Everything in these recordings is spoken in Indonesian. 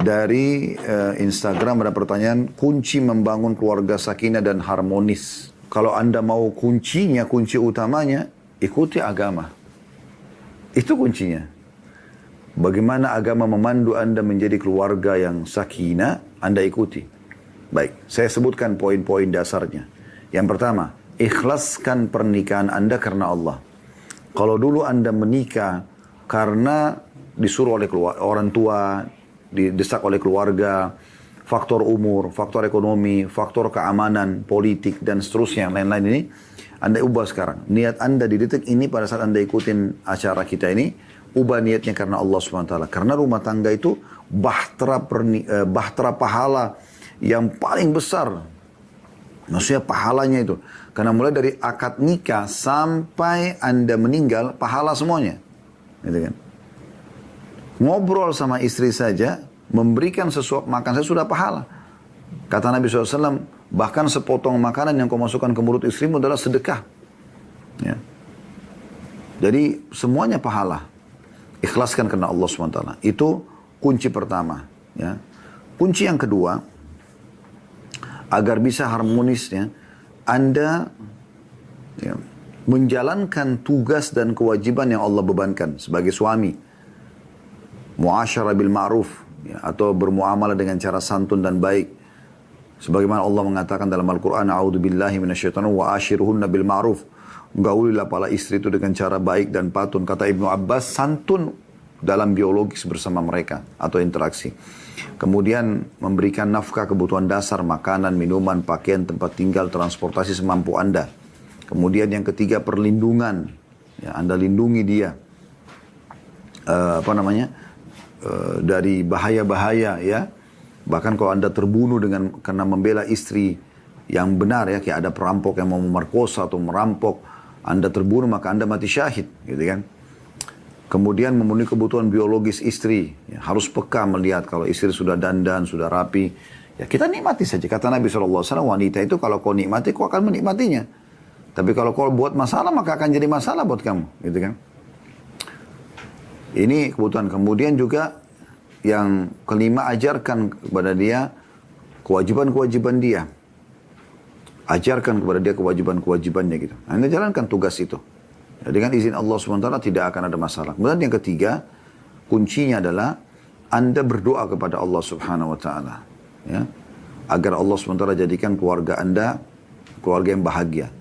Dari Instagram ada pertanyaan, kunci membangun keluarga sakinah dan harmonis. Kalau Anda mau kuncinya, kunci utamanya, ikuti agama. Itu kuncinya. Bagaimana agama memandu Anda menjadi keluarga yang sakinah, Anda ikuti. Baik, saya sebutkan poin-poin dasarnya. Yang pertama, ikhlaskan pernikahan Anda karena Allah. Kalau dulu Anda menikah karena disuruh oleh orang tua, didesak oleh keluarga, faktor umur, faktor ekonomi, faktor keamanan, politik, dan seterusnya yang lain-lain ini, Anda ubah sekarang. Niat Anda di detik ini pada saat Anda ikutin acara kita ini, ubah niatnya karena Allah SWT. Karena rumah tangga itu bahtera pahala yang paling besar. Maksudnya pahalanya itu. Karena mulai dari akad nikah sampai Anda meninggal, pahala semuanya. Gitu kan. Ngobrol sama istri saja, memberikan sesuap makan saja sudah pahala. Kata Nabi SAW, bahkan sepotong makanan yang kau masukkan ke mulut istrimu adalah sedekah. Ya. Jadi semuanya pahala. Ikhlaskan karena Allah SWT. Itu kunci pertama. Ya. Kunci yang kedua, agar bisa harmonisnya, Anda menjalankan tugas dan kewajiban yang Allah bebankan sebagai suami. Muasyarah bil ma'ruf, atau bermuamalah dengan cara santun dan baik. Sebagaimana Allah mengatakan dalam Al-Quran, A'udzubillahi minasyaitonir wa ashiruhunna bil ma'ruf. Gaulilah para istri itu dengan cara baik dan patun. Kata Ibnu Abbas, santun dalam biologis bersama mereka atau interaksi. Kemudian memberikan nafkah kebutuhan dasar, makanan, minuman, pakaian, tempat tinggal, transportasi semampu Anda. Kemudian yang ketiga, perlindungan. Ya, Anda lindungi dia. Dari bahaya-bahaya, ya. Bahkan kalau Anda terbunuh karena membela istri yang benar, ya, kayak ada perampok yang mau memerkosa atau merampok, Anda terbunuh maka Anda mati syahid, gitu kan. Kemudian memenuhi kebutuhan biologis istri, ya, harus peka melihat kalau istri sudah dandan, sudah rapi, ya kita nikmati saja. Kata Nabi SAW, wanita itu kalau kau nikmati, kau akan menikmatinya. Tapi kalau kau buat masalah, maka akan jadi masalah buat kamu, gitu kan. Ini kebutuhan. Kemudian juga yang kelima, ajarkan kepada dia kewajiban-kewajiban dia. Ajarkan kepada dia kewajiban-kewajibannya gitu. Anda jalankan tugas itu. Ya, dengan izin Allah SWT tidak akan ada masalah. Kemudian yang ketiga, kuncinya adalah Anda berdoa kepada Allah Subhanahu Wa Taala, ya, agar Allah SWT jadikan keluarga Anda keluarga yang bahagia.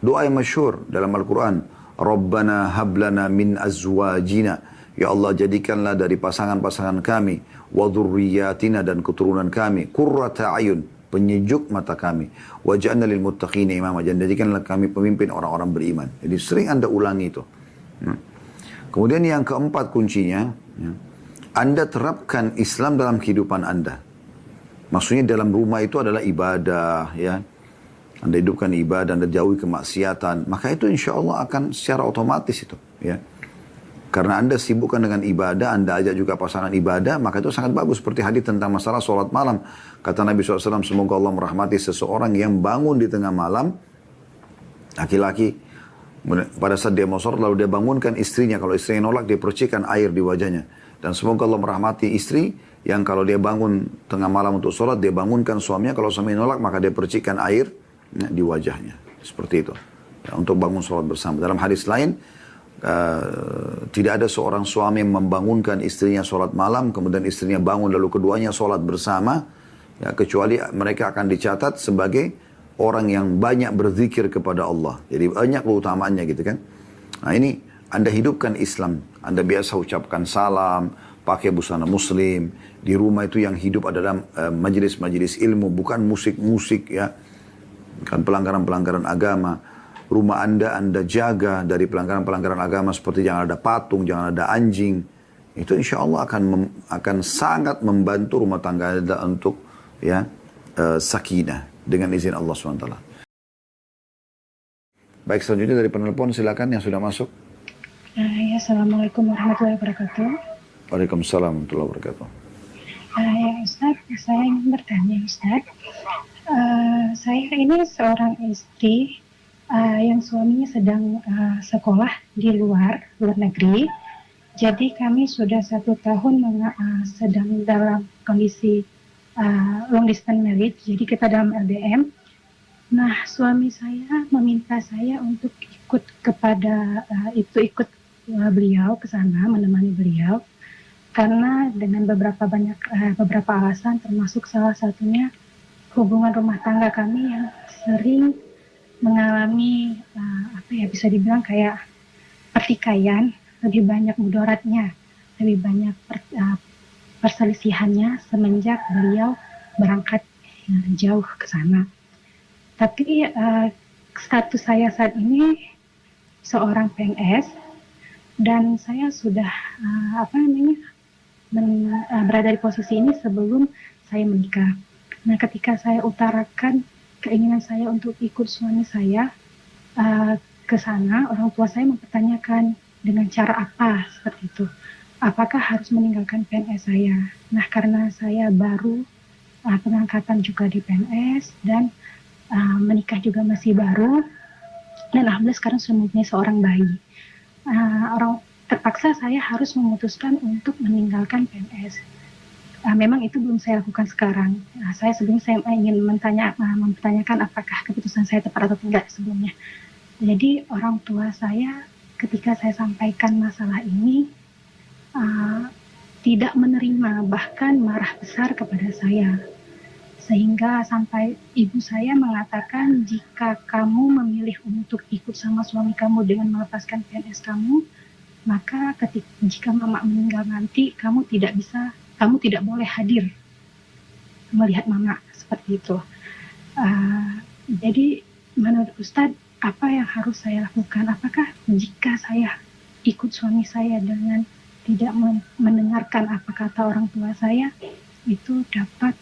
Doa yang masyhur dalam Al-Quran, Rabbana hablana min azwajina. Ya Allah, jadikanlah dari pasangan-pasangan kami, wa dzurriyyatina, dan keturunan kami, qurrata ayun, penyejuk mata kami, waj'alna lil muttaqina imama, dan jadikanlah kami pemimpin orang-orang beriman. Jadi sering Anda ulangi itu. Kemudian yang keempat kuncinya, ya, Anda terapkan Islam dalam kehidupan Anda. Maksudnya dalam rumah itu adalah ibadah, ya. Anda hidupkan ibadah, Anda jauhi kemaksiatan, maka itu insya Allah akan secara otomatis itu, ya. Karena Anda sibukkan dengan ibadah, Anda ajak juga pasangan ibadah, maka itu sangat bagus. Seperti hadis tentang masalah sholat malam. Kata Nabi SAW, semoga Allah merahmati seseorang yang bangun di tengah malam, laki-laki, pada saat dia mau sholat, lalu dia bangunkan istrinya. Kalau istrinya nolak, dia percikan air di wajahnya. Dan semoga Allah merahmati istri yang kalau dia bangun tengah malam untuk sholat, dia bangunkan suaminya. Kalau suami nolak, maka dia percikan air, ya, di wajahnya. Seperti itu. Ya, untuk bangun sholat bersama. Dalam hadis lain, tidak ada seorang suami yang membangunkan istrinya sholat malam, kemudian istrinya bangun lalu keduanya sholat bersama, ya, kecuali mereka akan dicatat sebagai orang yang banyak berzikir kepada Allah. Jadi banyak keutamaannya gitu kan. Nah ini Anda hidupkan Islam, Anda biasa ucapkan salam, pakai busana muslim, di rumah itu yang hidup adalah majelis-majelis ilmu, bukan musik-musik, ya, bukan pelanggaran-pelanggaran agama. Rumah Anda jaga dari pelanggaran-pelanggaran agama seperti jangan ada patung, jangan ada anjing. Itu insya Allah akan sangat membantu rumah tangga Anda untuk, ya, sakinah dengan izin Allah SWT. Baik, selanjutnya dari penelpon silakan yang sudah masuk. Ya, Assalamualaikum warahmatullahi wabarakatuh. Waalaikumsalam warahmatullahi wabarakatuh. Ya Ustaz, saya ingin bertanya Ustaz. Saya ini seorang istri yang suaminya sedang sekolah di luar negeri. Jadi kami sudah 1 tahun sedang dalam kondisi long distance marriage, jadi kita dalam LDM. Nah, suami saya meminta saya untuk ikut beliau ke sana, menemani beliau, karena dengan beberapa alasan, termasuk salah satunya hubungan rumah tangga kami yang sering mengalami bisa dibilang kayak pertikaian, lebih banyak mudaratnya, lebih banyak perselisihannya semenjak beliau berangkat jauh ke sana. Tapi status saya saat ini seorang PNS dan saya sudah berada di posisi ini sebelum saya menikah. Nah, ketika saya utarakan keinginan saya untuk ikut suami saya ke sana, orang tua saya mempertanyakan dengan cara apa seperti itu. Apakah harus meninggalkan PNS saya? Nah, karena saya baru pengangkatan juga di PNS dan menikah juga masih baru, dan alhamdulillah sekarang sudah mempunyai seorang bayi. Terpaksa saya harus memutuskan untuk meninggalkan PNS. Memang itu belum saya lakukan sekarang. Sebelumnya saya ingin mempertanyakan apakah keputusan saya tepat atau tidak sebelumnya. Jadi orang tua saya ketika saya sampaikan masalah ini tidak menerima, bahkan marah besar kepada saya. Sehingga sampai ibu saya mengatakan, jika kamu memilih untuk ikut sama suami kamu dengan melepaskan PNS kamu, maka jika mama meninggal nanti, kamu tidak boleh hadir melihat mama, seperti itu. Jadi menurut Ustadz, apa yang harus saya lakukan? Apakah jika saya ikut suami saya dengan tidak mendengarkan apa kata orang tua saya, itu dapat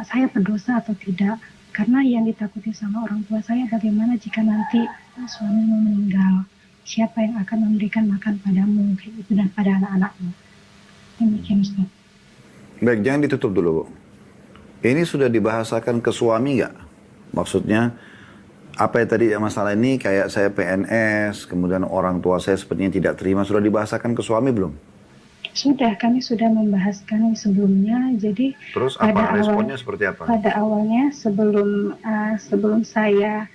saya berdosa atau tidak? Karena yang ditakuti sama orang tua saya, bagaimana jika nanti suamimu meninggal, siapa yang akan memberikan makan padamu dan pada anak-anakmu? Demikian, Ustaz. Baik, jangan ditutup dulu, Bu. Ini sudah dibahasakan ke suami nggak? Maksudnya apa ya tadi masalah ini, kayak saya PNS, kemudian orang tua saya sepertinya tidak terima, sudah dibahasakan ke suami belum? Sudah, kami sudah membahaskan sebelumnya. Jadi terus apa responnya seperti apa? Pada awalnya sebelum saya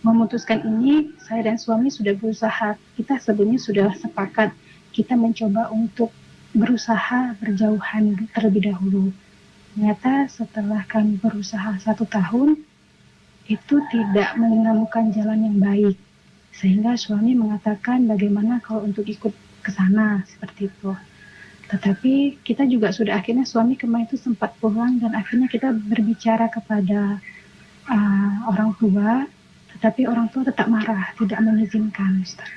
memutuskan ini, saya dan suami sudah berusaha. Kita sebelumnya sudah sepakat kita mencoba untuk berusaha berjauhan terlebih dahulu. Ternyata setelah kami berusaha 1 tahun, itu tidak menemukan jalan yang baik. Sehingga suami mengatakan bagaimana kalau untuk ikut ke sana, seperti itu. Tetapi kita juga sudah akhirnya suami kemarin itu sempat pulang dan akhirnya kita berbicara kepada orang tua, tetapi orang tua tetap marah, tidak mengizinkan, Ustaz.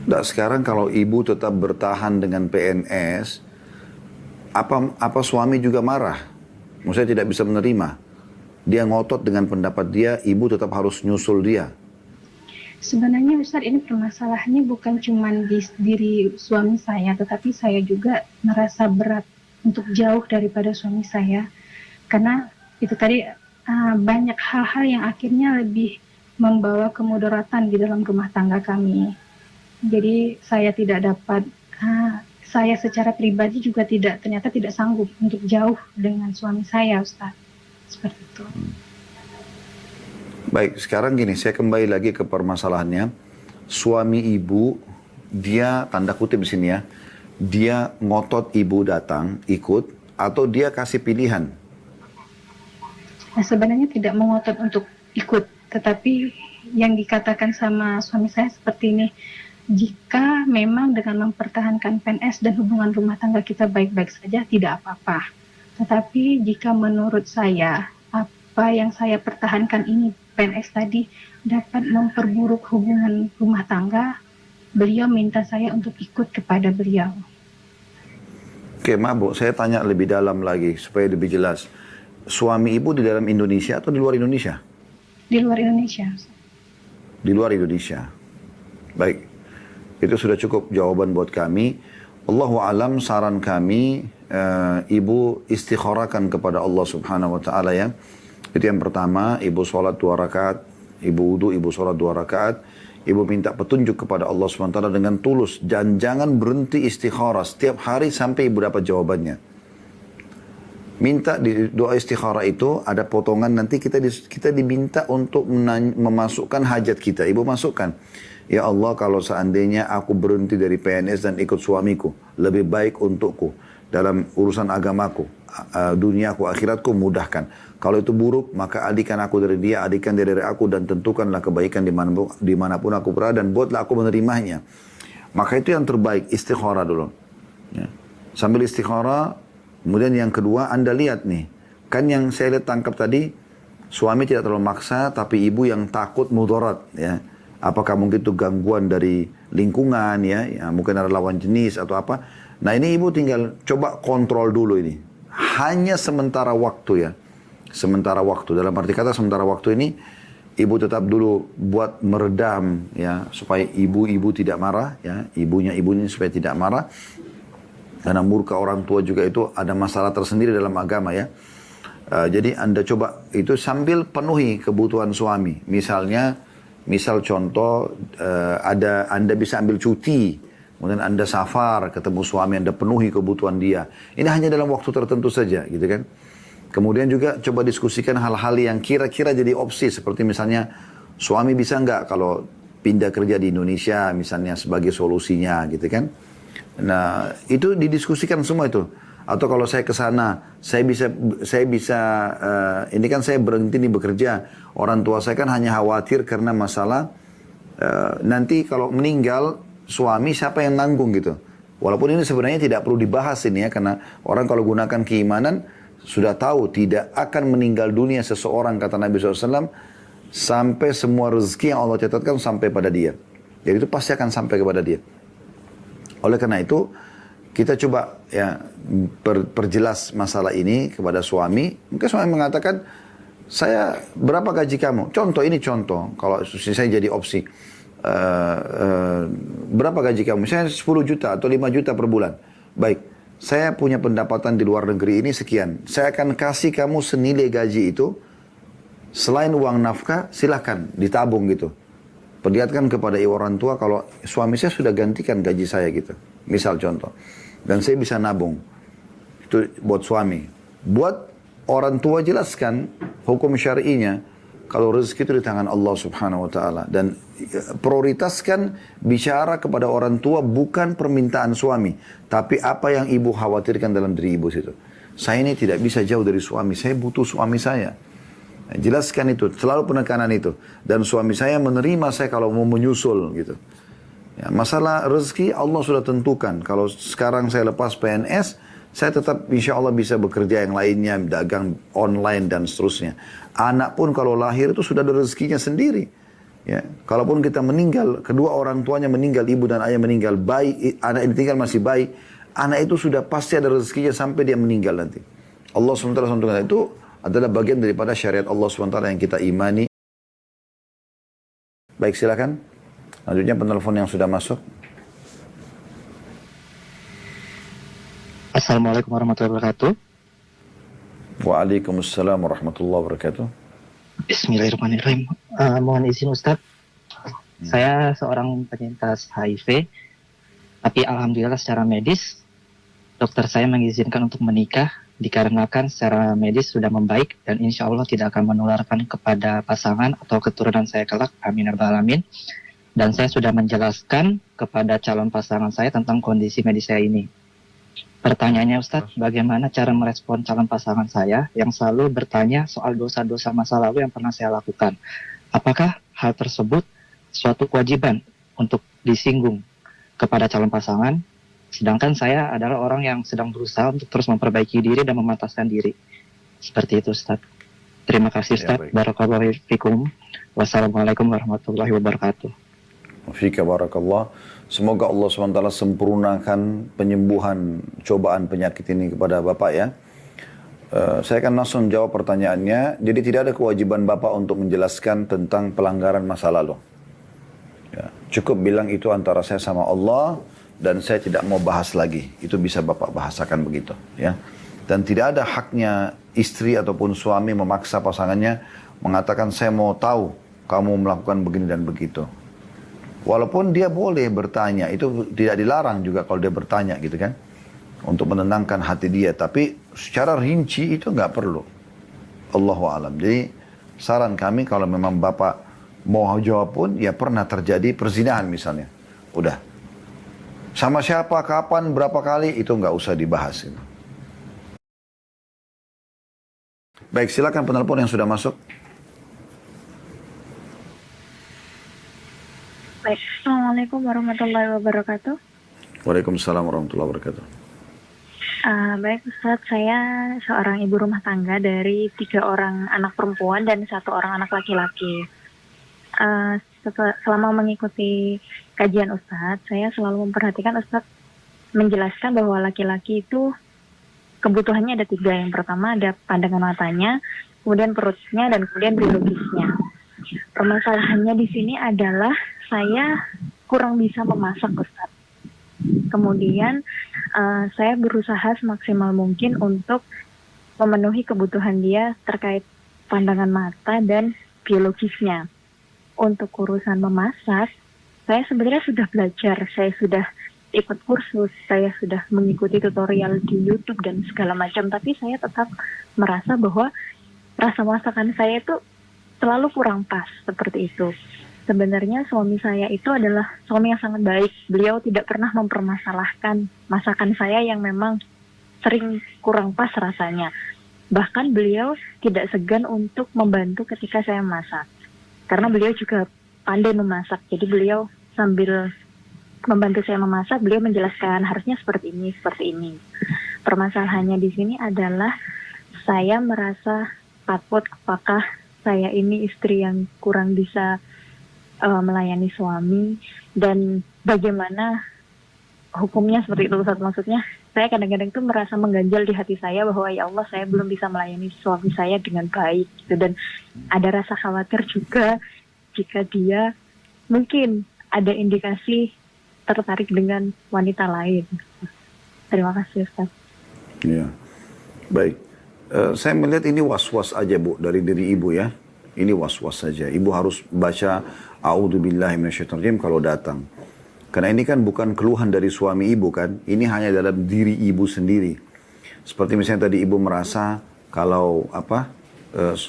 Nah, sekarang kalau ibu tetap bertahan dengan PNS, apa suami juga marah? Maksudnya tidak bisa menerima. Dia ngotot dengan pendapat dia, ibu tetap harus nyusul dia. Sebenarnya Ustaz, ini permasalahannya bukan cuma di diri suami saya, tetapi saya juga merasa berat untuk jauh daripada suami saya. Karena itu tadi banyak hal-hal yang akhirnya lebih membawa kemudaratan di dalam rumah tangga kami. Jadi saya tidak dapat, saya secara pribadi juga ternyata tidak sanggup untuk jauh dengan suami saya, Ustaz. Seperti itu. Baik, sekarang gini, saya kembali lagi ke permasalahannya. Suami ibu, dia tanda kutip di sini ya, dia ngotot ibu datang, ikut, atau dia kasih pilihan? Nah, sebenarnya tidak mengotot untuk ikut, tetapi yang dikatakan sama suami saya seperti ini, jika memang dengan mempertahankan PNS dan hubungan rumah tangga kita baik-baik saja, tidak apa-apa. Tetapi jika menurut saya, apa yang saya pertahankan ini, PNS tadi, dapat memperburuk hubungan rumah tangga, beliau minta saya untuk ikut kepada beliau. Oke, maaf Bu, saya tanya lebih dalam lagi supaya lebih jelas. Suami ibu di dalam Indonesia atau di luar Indonesia? Di luar Indonesia. Di luar Indonesia. Baik, itu sudah cukup jawaban buat kami. Allahu alam, saran kami, ibu istikharahkan kepada Allah Subhanahu wa Ta'ala ya. Itu yang pertama, ibu sholat 2 rakaat, ibu wudu, ibu sholat 2 rakaat. ibu minta petunjuk kepada Allah SWT dengan tulus. Dan jangan berhenti istikharah setiap hari sampai ibu dapat jawabannya. Minta di doa istikharah itu ada potongan nanti kita diminta untuk memasukkan hajat kita. Ibu masukkan, ya Allah kalau seandainya aku berhenti dari PNS dan ikut suamiku, lebih baik untukku dalam urusan agamaku, duniaku, akhiratku, mudahkan. Kalau itu buruk, maka alihkan aku dari dia, alihkan dia dari aku, dan tentukanlah kebaikan dimanapun aku berada, dan buatlah aku menerimanya. Maka itu yang terbaik, istikharah dulu. Ya. Sambil istikharah, kemudian yang kedua, Anda lihat nih, kan yang saya lihat tangkap tadi, suami tidak terlalu maksa, tapi ibu yang takut mudarat, ya. Apakah mungkin itu gangguan dari lingkungan, ya mungkin ada lawan jenis atau apa. Nah ini ibu tinggal coba kontrol dulu ini. Hanya sementara waktu ya. Sementara waktu, dalam arti kata sementara waktu ini, ibu tetap dulu buat meredam, ya, supaya ibu tidak marah, ya, ibunya supaya tidak marah. Karena murka orang tua juga itu ada masalah tersendiri dalam agama ya. Jadi Anda coba itu sambil penuhi kebutuhan suami. Misal contoh Anda bisa ambil cuti, kemudian Anda safar ketemu suami, Anda penuhi kebutuhan dia. Ini hanya dalam waktu tertentu saja gitu kan. Kemudian juga coba diskusikan hal-hal yang kira-kira jadi opsi. Seperti misalnya suami bisa nggak kalau pindah kerja di Indonesia misalnya sebagai solusinya gitu kan. Nah itu didiskusikan semua itu. Atau kalau saya ke sana, saya bisa ini kan saya berhenti nih bekerja. Orang tua saya kan hanya khawatir karena masalah nanti kalau meninggal suami siapa yang nanggung gitu. Walaupun ini sebenarnya tidak perlu dibahas ini ya, karena orang kalau gunakan keimanan sudah tahu tidak akan meninggal dunia seseorang, kata Nabi SAW, sampai semua rezeki yang Allah catatkan sampai pada dia. Jadi itu pasti akan sampai kepada dia. Oleh karena itu, kita coba ya perjelas masalah ini kepada suami. Mungkin suami mengatakan, saya berapa gaji kamu? Contoh, ini contoh. Kalau saya jadi opsi. Berapa gaji kamu? Misalnya 10 juta atau 5 juta per bulan. Baik. Saya punya pendapatan di luar negeri ini sekian. Saya akan kasih kamu senilai gaji itu. Selain uang nafkah, silahkan ditabung gitu. Perlihatkan kepada orang tua kalau suami saya sudah gantikan gaji saya gitu. Misal contoh. Dan saya bisa nabung. Itu buat suami. Buat orang tua jelaskan hukum syar'inya. Kalau rezeki itu di tangan Allah Subhanahu wa taala, dan prioritaskan bicara kepada orang tua bukan permintaan suami, tapi apa yang ibu khawatirkan dalam diri ibu situ. Saya ini tidak bisa jauh dari suami, saya butuh suami saya. Nah, jelaskan itu, selalu penekanan itu, dan suami saya menerima saya kalau mau menyusul gitu. Ya, masalah rezeki Allah sudah tentukan. Kalau sekarang saya lepas PNS, saya tetap insya Allah bisa bekerja yang lainnya, dagang online dan seterusnya. Anak pun kalau lahir itu sudah ada rezekinya sendiri. Ya, kalaupun kita meninggal, kedua orang tuanya meninggal, ibu dan ayah meninggal, bayi, anak ini tinggal masih bayi, anak itu sudah pasti ada rezekinya sampai dia meninggal nanti. Allah SWT itu adalah bagian daripada syariat Allah SWT yang kita imani. Baik, silakan. Lanjutnya penelpon yang sudah masuk. Assalamualaikum warahmatullahi wabarakatuh. Waalaikumsalam warahmatullahi wabarakatuh. Bismillahirrahmanirrahim. Mohon izin Ustadz, saya seorang penyintas HIV, tapi alhamdulillah secara medis dokter saya mengizinkan untuk menikah dikarenakan secara medis sudah membaik dan insya Allah tidak akan menularkan kepada pasangan atau keturunan saya kelak. Amin ya rabbal alamin. Dan saya sudah menjelaskan kepada calon pasangan saya tentang kondisi medis saya ini. Pertanyaannya Ustadz, bagaimana cara merespon calon pasangan saya yang selalu bertanya soal dosa-dosa masa lalu yang pernah saya lakukan? Apakah hal tersebut suatu kewajiban untuk disinggung kepada calon pasangan? Sedangkan saya adalah orang yang sedang berusaha untuk terus memperbaiki diri dan memantaskan diri. Seperti itu Ustadz. Terima kasih Ustadz. Barakallahu fikum. Wassalamualaikum warahmatullahi wabarakatuh. Fika barakallah. Semoga Allah SWT sempurnakan penyembuhan cobaan penyakit ini kepada Bapak ya. Saya akan langsung jawab pertanyaannya. Jadi tidak ada kewajiban Bapak untuk menjelaskan tentang pelanggaran masa lalu. Ya, cukup bilang itu antara saya sama Allah dan saya tidak mau bahas lagi. Itu bisa Bapak bahasakan begitu ya. Dan tidak ada haknya istri ataupun suami memaksa pasangannya mengatakan saya mau tahu kamu melakukan begini dan begitu. Walaupun dia boleh bertanya, itu tidak dilarang juga kalau dia bertanya gitu kan. Untuk menenangkan hati dia. Tapi secara rinci itu nggak perlu. Allahu alam. Jadi saran kami kalau memang Bapak mau jawab pun, ya pernah terjadi perzinahan misalnya. Udah. Sama siapa, kapan, berapa kali, itu nggak usah dibahas. Gitu. Baik, silakan penelpon yang sudah masuk. Baik, Assalamualaikum warahmatullahi wabarakatuh. Waalaikumsalam warahmatullahi wabarakatuh. Baik Ustaz, saya seorang ibu rumah tangga dari 3 orang anak perempuan dan 1 orang anak laki-laki. Selama mengikuti kajian Ustaz, saya selalu memperhatikan Ustaz menjelaskan bahwa laki-laki itu kebutuhannya ada 3. Yang pertama ada pandangan matanya, kemudian perutnya, dan kemudian biologisnya. Permasalahannya di sini adalah saya kurang bisa memasak Ustaz. Kemudian saya berusaha semaksimal mungkin untuk memenuhi kebutuhan dia terkait pandangan mata dan biologisnya. Untuk urusan memasak, saya sebenarnya sudah belajar, saya sudah ikut kursus, saya sudah mengikuti tutorial di YouTube dan segala macam, tapi saya tetap merasa bahwa rasa masakan saya itu selalu kurang pas seperti itu. Sebenarnya suami saya itu adalah suami yang sangat baik. Beliau tidak pernah mempermasalahkan masakan saya yang memang sering kurang pas rasanya. Bahkan beliau tidak segan untuk membantu ketika saya masak. Karena beliau juga pandai memasak. Jadi beliau sambil membantu saya memasak, beliau menjelaskan harusnya seperti ini, seperti ini. Permasalahannya di sini adalah saya merasa takut apakah saya ini istri yang kurang bisa melayani suami, dan bagaimana hukumnya seperti itu Ustaz. Maksudnya saya kadang-kadang itu merasa mengganjal di hati saya bahwa ya Allah, saya belum bisa melayani suami saya dengan baik gitu. Dan ada rasa khawatir juga jika dia mungkin ada indikasi tertarik dengan wanita lain. Terima kasih Ustaz. Ya, baik. Saya melihat ini was-was aja Bu dari diri ibu ya. Ini was-was saja. Ibu harus baca A'udzubillahi minasyaitonirrajim kalau datang. Karena ini kan bukan keluhan dari suami ibu kan. Ini hanya dalam diri ibu sendiri. Seperti misalnya tadi ibu merasa kalau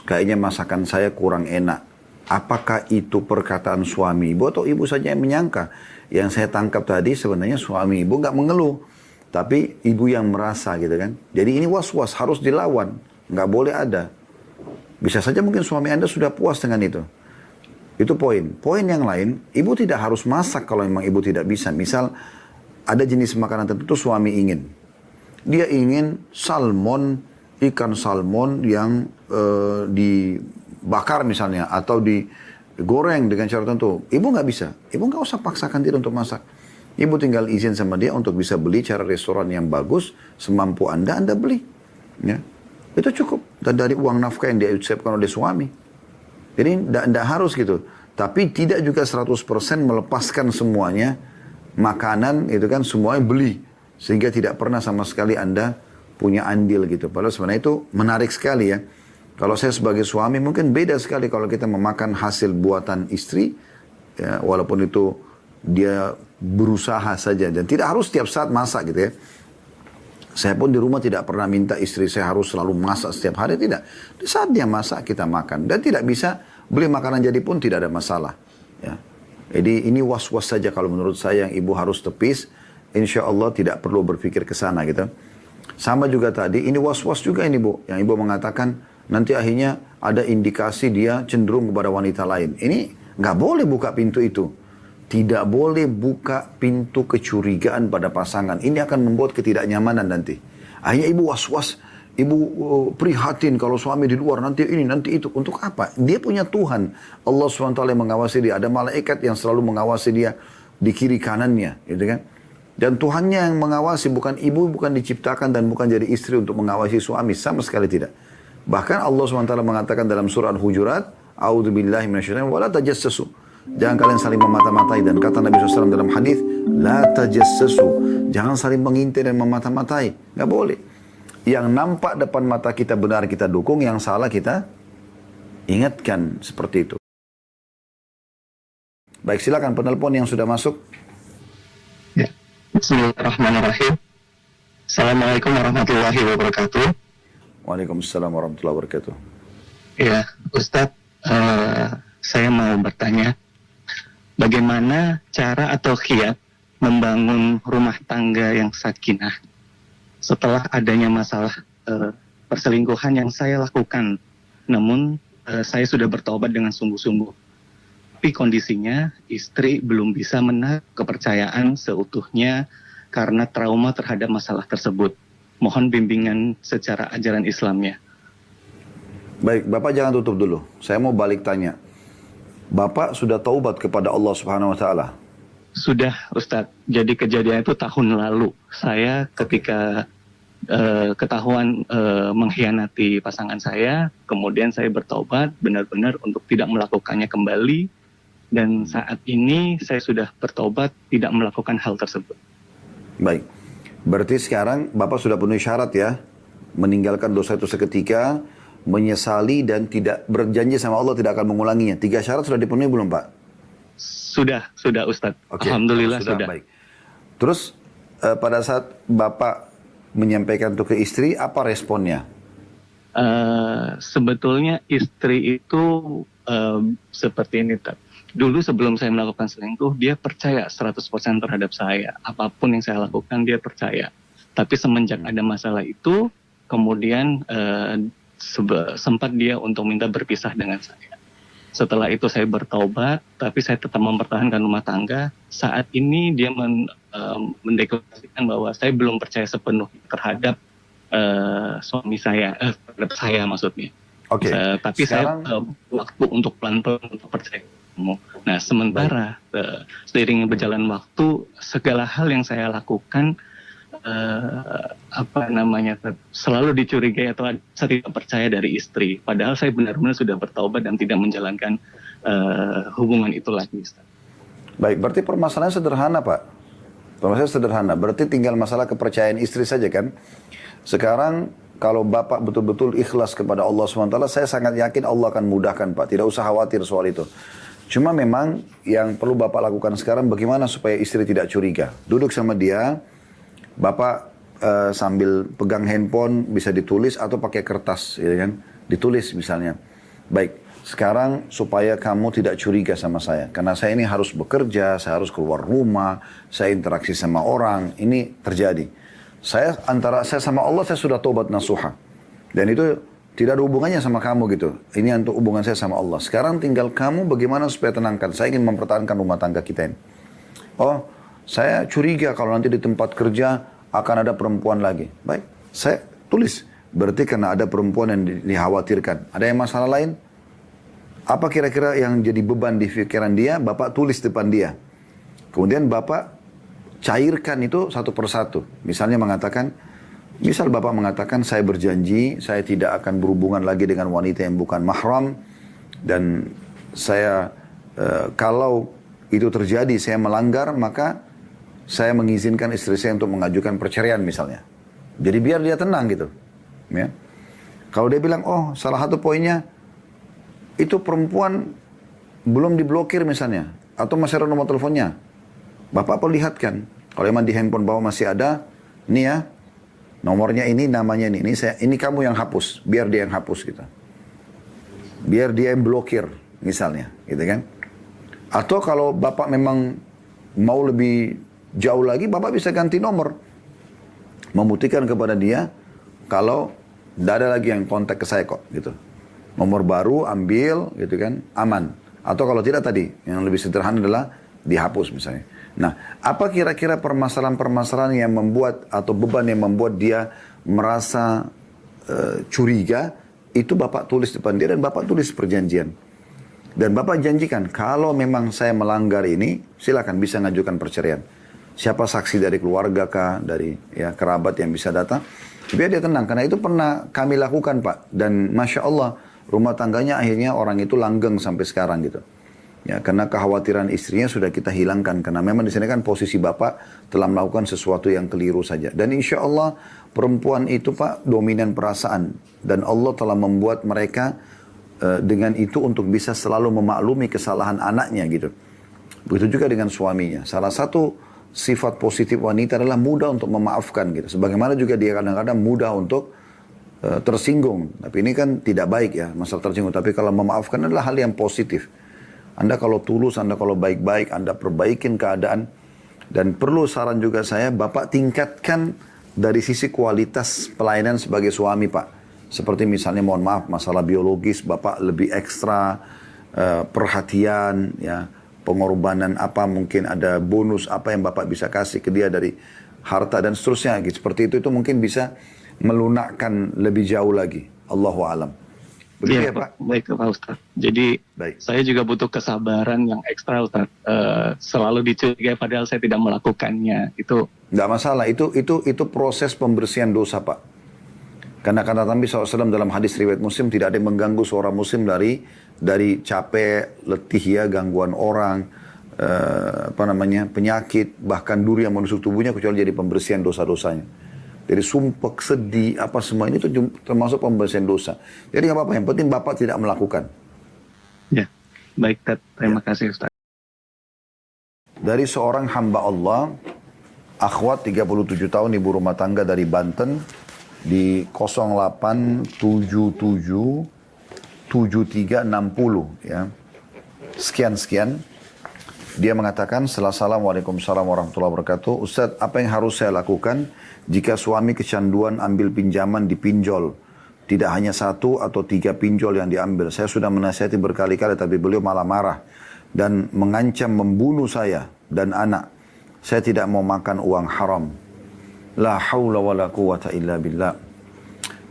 kayaknya masakan saya kurang enak. Apakah itu perkataan suami ibu atau ibu saja yang menyangka? Yang saya tangkap tadi sebenarnya suami ibu nggak mengeluh. Tapi ibu yang merasa gitu kan. Jadi ini was-was harus dilawan. Nggak boleh ada. Bisa saja mungkin suami Anda sudah puas dengan itu. Itu poin. Poin yang lain, ibu tidak harus masak kalau memang ibu tidak bisa. Misal, ada jenis makanan tertentu suami ingin. Dia ingin salmon, ikan salmon yang dibakar misalnya, atau digoreng dengan cara tertentu. Ibu nggak bisa. Ibu nggak usah paksakan dia untuk masak. Ibu tinggal izin sama dia untuk bisa beli cara restoran yang bagus, semampu Anda beli. Ya. Itu cukup. Dan dari uang nafkah yang dia ucapkan oleh suami. Jadi tidak harus gitu. Tapi tidak juga 100% melepaskan semuanya. Makanan itu kan semuanya beli. Sehingga tidak pernah sama sekali Anda punya andil gitu. Padahal sebenarnya itu menarik sekali ya. Kalau saya sebagai suami mungkin beda sekali kalau kita memakan hasil buatan istri. Ya, walaupun itu dia berusaha saja. Dan tidak harus setiap saat masak gitu ya. Saya pun di rumah tidak pernah minta istri saya harus selalu masak setiap hari, tidak. Di saat dia masak, kita makan. Dan tidak bisa beli makanan jadi pun tidak ada masalah. Ya. Jadi ini was-was saja kalau menurut saya yang ibu harus tepis. Insya Allah tidak perlu berpikir ke sana gitu. Sama juga tadi, ini was-was juga ini Bu. Yang ibu mengatakan nanti akhirnya ada indikasi dia cenderung kepada wanita lain. Ini nggak boleh buka pintu itu. Tidak boleh buka pintu kecurigaan pada pasangan. Ini akan membuat ketidaknyamanan nanti. Akhirnya ibu was-was. Ibu prihatin kalau suami di luar nanti ini, nanti itu. Untuk apa? Dia punya Tuhan. Allah SWT yang mengawasi dia. Ada malaikat yang selalu mengawasi dia di kiri kanannya. Gitu kan? Dan Tuhannya yang mengawasi. Bukan ibu, bukan diciptakan dan bukan jadi istri untuk mengawasi suami. Sama sekali tidak. Bahkan Allah SWT mengatakan dalam surah Al-Hujurat. A'udzubillahi minasyaitonir rajim. Wala tajassasu. Jangan kalian saling memata-matai. Dan kata Nabi SAW dalam hadis, la tajassasu. Jangan saling mengintai dan memata-matai. Nggak boleh. Yang nampak depan mata kita benar kita dukung, yang salah kita ingatkan seperti itu. Baik, silakan penelpon yang sudah masuk. Ya. Bismillahirrahmanirrahim. Assalamualaikum warahmatullahi wabarakatuh. Waalaikumsalam warahmatullahi wabarakatuh. Ya, Ustadz, saya mau bertanya, bagaimana cara atau kiat membangun rumah tangga yang sakinah setelah adanya masalah perselingkuhan yang saya lakukan. Namun saya sudah bertobat dengan sungguh-sungguh. Tapi kondisinya istri belum bisa menarik kepercayaan seutuhnya karena trauma terhadap masalah tersebut. Mohon bimbingan secara ajaran Islamnya. Baik, Bapak jangan tutup dulu. Saya mau balik tanya. Bapak sudah taubat kepada Allah Subhanahu wa taala? Sudah, Ustadz. Jadi kejadian itu tahun lalu. Saya ketika ketahuan mengkhianati pasangan saya, kemudian saya bertobat benar-benar untuk tidak melakukannya kembali, dan saat ini saya sudah bertobat tidak melakukan hal tersebut. Baik, berarti sekarang Bapak sudah penuhi syarat ya, meninggalkan dosa itu seketika, menyesali dan tidak berjanji sama Allah tidak akan mengulanginya. 3 syarat sudah dipenuhi belum Pak? Sudah Ustadz. Oke, Alhamdulillah sudah. Baik. Terus pada saat Bapak menyampaikan itu ke istri, apa responnya? Sebetulnya istri itu seperti ini, Tat. Dulu sebelum saya melakukan selingkuh, dia percaya 100% terhadap saya. Apapun yang saya lakukan, dia percaya. Tapi semenjak ada masalah itu, kemudian sempat dia untuk minta berpisah dengan saya. Setelah itu saya bertaubat, tapi saya tetap mempertahankan rumah tangga. Saat ini dia mendeklarasikan bahwa saya belum percaya sepenuhnya terhadap suami saya, terhadap saya maksudnya. Oke. Tapi sekarang, saya waktu untuk pelan-pelan untuk percaya kamu. Nah, sementara seiring berjalan waktu, segala hal yang saya lakukan selalu dicurigai atau saya tidak percaya dari istri. Padahal saya benar-benar sudah bertaubat dan tidak menjalankan hubungan itu lagi. baik, berarti permasalahan sederhana Pak. Permasalahan sederhana, berarti tinggal masalah kepercayaan istri saja kan. Sekarang kalau Bapak betul-betul ikhlas kepada Allah SWT, saya sangat yakin Allah akan mudahkan Pak. Tidak usah khawatir soal itu. Cuma memang yang perlu Bapak lakukan sekarang bagaimana supaya istri tidak curiga. Duduk sama dia, Bapak sambil pegang handphone bisa ditulis atau pakai kertas, ya kan? Ditulis misalnya. Baik, sekarang supaya kamu tidak curiga sama saya. Karena saya ini harus bekerja, saya harus keluar rumah, saya interaksi sama orang. Ini terjadi. Antara saya sama Allah, saya sudah tobat nasuha. Dan itu tidak ada hubungannya sama kamu gitu. Ini untuk hubungan saya sama Allah. Sekarang tinggal kamu bagaimana supaya tenangkan. Saya ingin mempertahankan rumah tangga kita ini. Oh, saya curiga kalau nanti di tempat kerja akan ada perempuan lagi. Baik, saya tulis. Berarti karena ada perempuan yang dikhawatirkan. Ada yang masalah lain? Apa kira-kira yang jadi beban di pikiran dia? Bapak tulis depan dia. Kemudian Bapak cairkan itu satu persatu. Misalnya misal Bapak mengatakan, saya berjanji, saya tidak akan berhubungan lagi dengan wanita yang bukan mahram. Dan saya, kalau itu terjadi, saya melanggar, maka saya mengizinkan istri saya untuk mengajukan perceraian misalnya. Jadi biar dia tenang gitu. Ya. Kalau dia bilang, oh salah satu poinnya, itu perempuan belum diblokir misalnya. Atau masih ada nomor teleponnya. Bapak perlihatkan. Kalau memang di handphone Bapak masih ada, ini ya, nomornya ini, namanya ini. Ini kamu yang hapus, biar dia yang hapus gitu. Biar dia yang blokir misalnya, gitu kan. Atau kalau Bapak memang mau lebih jauh lagi, Bapak bisa ganti nomor. Membuktikan kepada dia, kalau tidak ada lagi yang kontak ke saya kok, gitu. Nomor baru, ambil, gitu kan, aman. Atau kalau tidak tadi, yang lebih sederhana adalah dihapus misalnya. Nah, apa kira-kira permasalahan-permasalahan yang membuat, atau beban yang membuat dia merasa curiga, itu Bapak tulis depan dia dan Bapak tulis perjanjian. Dan Bapak janjikan, kalau memang saya melanggar ini, silakan bisa ngajukan perceraian. Siapa saksi dari keluarga kah, dari ya kerabat yang bisa datang, biar dia tenang. Karena itu pernah kami lakukan Pak. Dan Masya Allah, rumah tangganya akhirnya orang itu langgeng sampai sekarang gitu. Ya, karena kekhawatiran istrinya sudah kita hilangkan. Karena memang di sini kan posisi Bapak telah melakukan sesuatu yang keliru saja. Dan insya Allah perempuan itu Pak dominan perasaan. Dan Allah telah membuat mereka dengan itu untuk bisa selalu memaklumi kesalahan anaknya gitu. Begitu juga dengan suaminya. Salah satu sifat positif wanita adalah mudah untuk memaafkan gitu. Sebagaimana juga dia kadang-kadang mudah untuk tersinggung. Tapi ini kan tidak baik ya, masalah tersinggung. Tapi kalau memaafkan adalah hal yang positif. Anda kalau tulus, Anda kalau baik-baik, Anda perbaikin keadaan. Dan perlu saran juga saya, Bapak tingkatkan dari sisi kualitas pelayanan sebagai suami, Pak. Seperti misalnya, mohon maaf, masalah biologis, Bapak lebih ekstra perhatian, ya, pengorbanan apa, mungkin ada bonus apa yang Bapak bisa kasih ke dia dari harta dan seterusnya. Gitu. Seperti itu mungkin bisa melunakkan lebih jauh lagi. Allahu alam. Begitu ya, Pak? Baik Pak Ustadz. Jadi baik. Saya juga butuh kesabaran yang ekstra Ustadz. Selalu dicurigai padahal saya tidak melakukannya. Itu nggak masalah. Itu proses pembersihan dosa, Pak. Karena kata Nabi SAW dalam hadis riwayat Muslim, tidak ada yang mengganggu seorang Muslim dari capek, letih ya, gangguan orang, penyakit, bahkan duri yang menusuk tubuhnya, kecuali jadi pembersihan dosa-dosanya. Jadi sumpah, sedih, apa semua ini itu termasuk pembersihan dosa. Jadi nggak apa-apa, yang penting Bapak tidak melakukan. ya, baik Ted. Terima kasih Ustaz. Dari seorang hamba Allah, akhwat 37 tahun, ibu rumah tangga dari Banten, di 08777360 ya. Sekian. Dia mengatakan, Assalamualaikum warahmatullahi wabarakatuh. Ustadz, apa yang harus saya lakukan jika suami kecanduan ambil pinjaman di pinjol? Tidak hanya 1 atau 3 pinjol yang diambil. Saya sudah menasihati berkali-kali, tapi beliau malah marah dan mengancam membunuh saya dan anak. Saya tidak mau makan uang haram. La haula wa la quwata illa billah.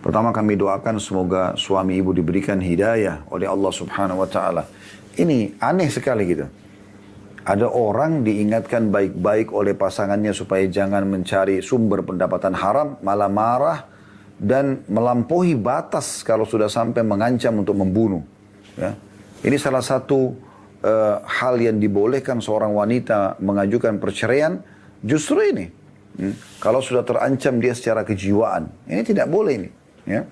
Pertama kami doakan semoga suami ibu diberikan hidayah oleh Allah subhanahu wa ta'ala. Ini aneh sekali gitu. Ada orang diingatkan baik-baik oleh pasangannya supaya jangan mencari sumber pendapatan haram, malah marah dan melampaui batas kalau sudah sampai mengancam untuk membunuh. Ya. Ini salah satu hal yang dibolehkan seorang wanita mengajukan perceraian, justru ini. Kalau sudah terancam dia secara kejiwaan, ini tidak boleh ini. Ya.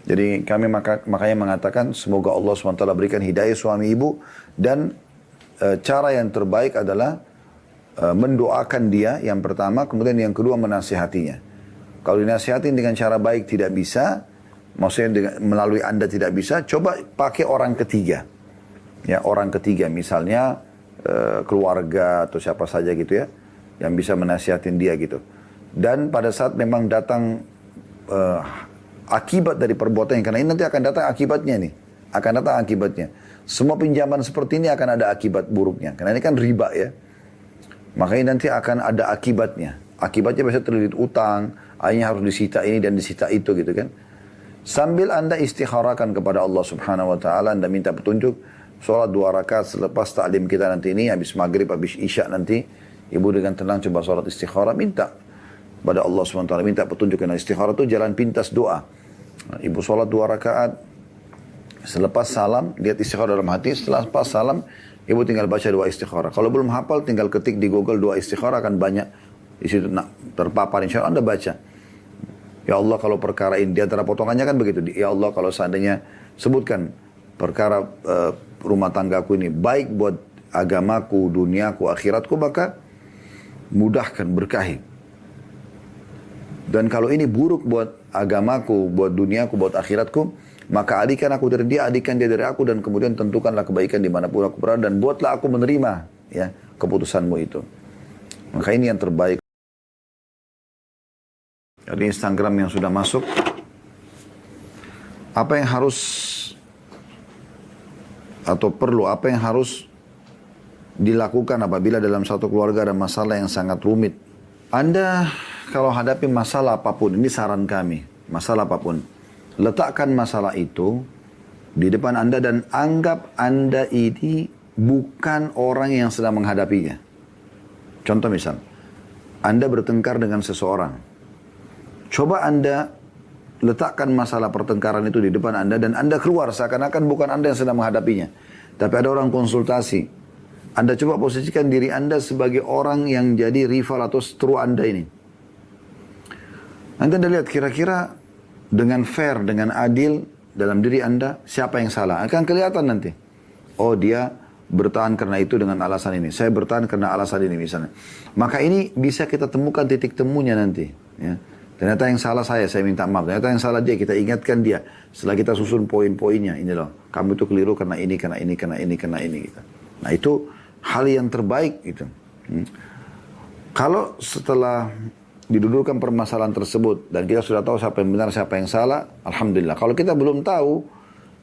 Jadi kami makanya mengatakan semoga Allah SWT berikan hidayah suami ibu, dan cara yang terbaik adalah mendoakan dia yang pertama, kemudian yang kedua menasihatinya. Kalau dinasihatin dengan cara baik tidak bisa, maksudnya melalui Anda tidak bisa, coba pakai orang ketiga. Ya, orang ketiga misalnya keluarga atau siapa saja gitu ya, yang bisa menasihatin dia gitu. Dan pada saat memang datang akibat dari perbuatan yang, karena ini nanti akan datang akibatnya nih. Akan datang akibatnya. Semua pinjaman seperti ini akan ada akibat buruknya. Karena ini kan riba ya. Makanya nanti akan ada akibatnya. Akibatnya biasanya terlilit utang, akhirnya harus disita ini dan disita itu gitu kan. Sambil Anda istikharakan kepada Allah subhanahu wa ta'ala, Anda minta petunjuk, sholat 2 rakaat selepas ta'lim kita nanti ini, habis maghrib, habis isya nanti, ibu dengan tenang coba sholat istikharah, minta pada Allah SWT, minta petunjuk. Karena istikharah itu jalan pintas doa. Ibu sholat 2 rakaat, selepas salam, lihat istikharah dalam hati, setelah pas salam, ibu tinggal baca doa istikharah. Kalau belum hafal, tinggal ketik di Google doa istikharah, akan banyak di situ terpapar, insya Allah Anda baca. Ya Allah kalau perkara ini, di antara potongannya kan begitu, ya Allah kalau seandainya sebutkan perkara rumah tanggaku ini baik buat agamaku, duniaku, akhiratku, maka mudahkan, berkahi. Dan kalau ini buruk buat agamaku, buat duniaku, buat akhiratku, maka alihkan aku dari dia, alihkan dia dari aku, dan kemudian tentukanlah kebaikan dimanapun aku berada, dan buatlah aku menerima ya keputusanmu itu. Maka ini yang terbaik. Dari Instagram yang sudah masuk, apa yang harus atau perlu, apa yang harus dilakukan apabila dalam satu keluarga ada masalah yang sangat rumit? Anda kalau hadapi masalah apapun, ini saran kami, masalah apapun, letakkan masalah itu di depan Anda dan anggap Anda ini bukan orang yang sedang menghadapinya. Contoh misal, Anda bertengkar dengan seseorang. Coba Anda letakkan masalah pertengkaran itu di depan Anda dan Anda keluar seakan-akan bukan Anda yang sedang menghadapinya. Tapi ada orang konsultasi. Anda coba posisikan diri Anda sebagai orang yang jadi rival atau setru Anda ini. Nanti Anda lihat kira-kira dengan fair, dengan adil dalam diri Anda, siapa yang salah. Akan kelihatan nanti. Oh dia bertahan karena itu dengan alasan ini. Saya bertahan karena alasan ini misalnya. Maka ini bisa kita temukan titik temunya nanti. Ya. Ternyata yang salah saya minta maaf. Ternyata yang salah dia, kita ingatkan dia. Setelah kita susun poin-poinnya, ini loh. Kamu itu keliru karena ini, karena ini, karena ini, karena ini. Gitu. Nah itu hal yang terbaik gitu. Kalau setelah didudukkan permasalahan tersebut dan kita sudah tahu siapa yang benar, siapa yang salah, alhamdulillah. Kalau kita belum tahu,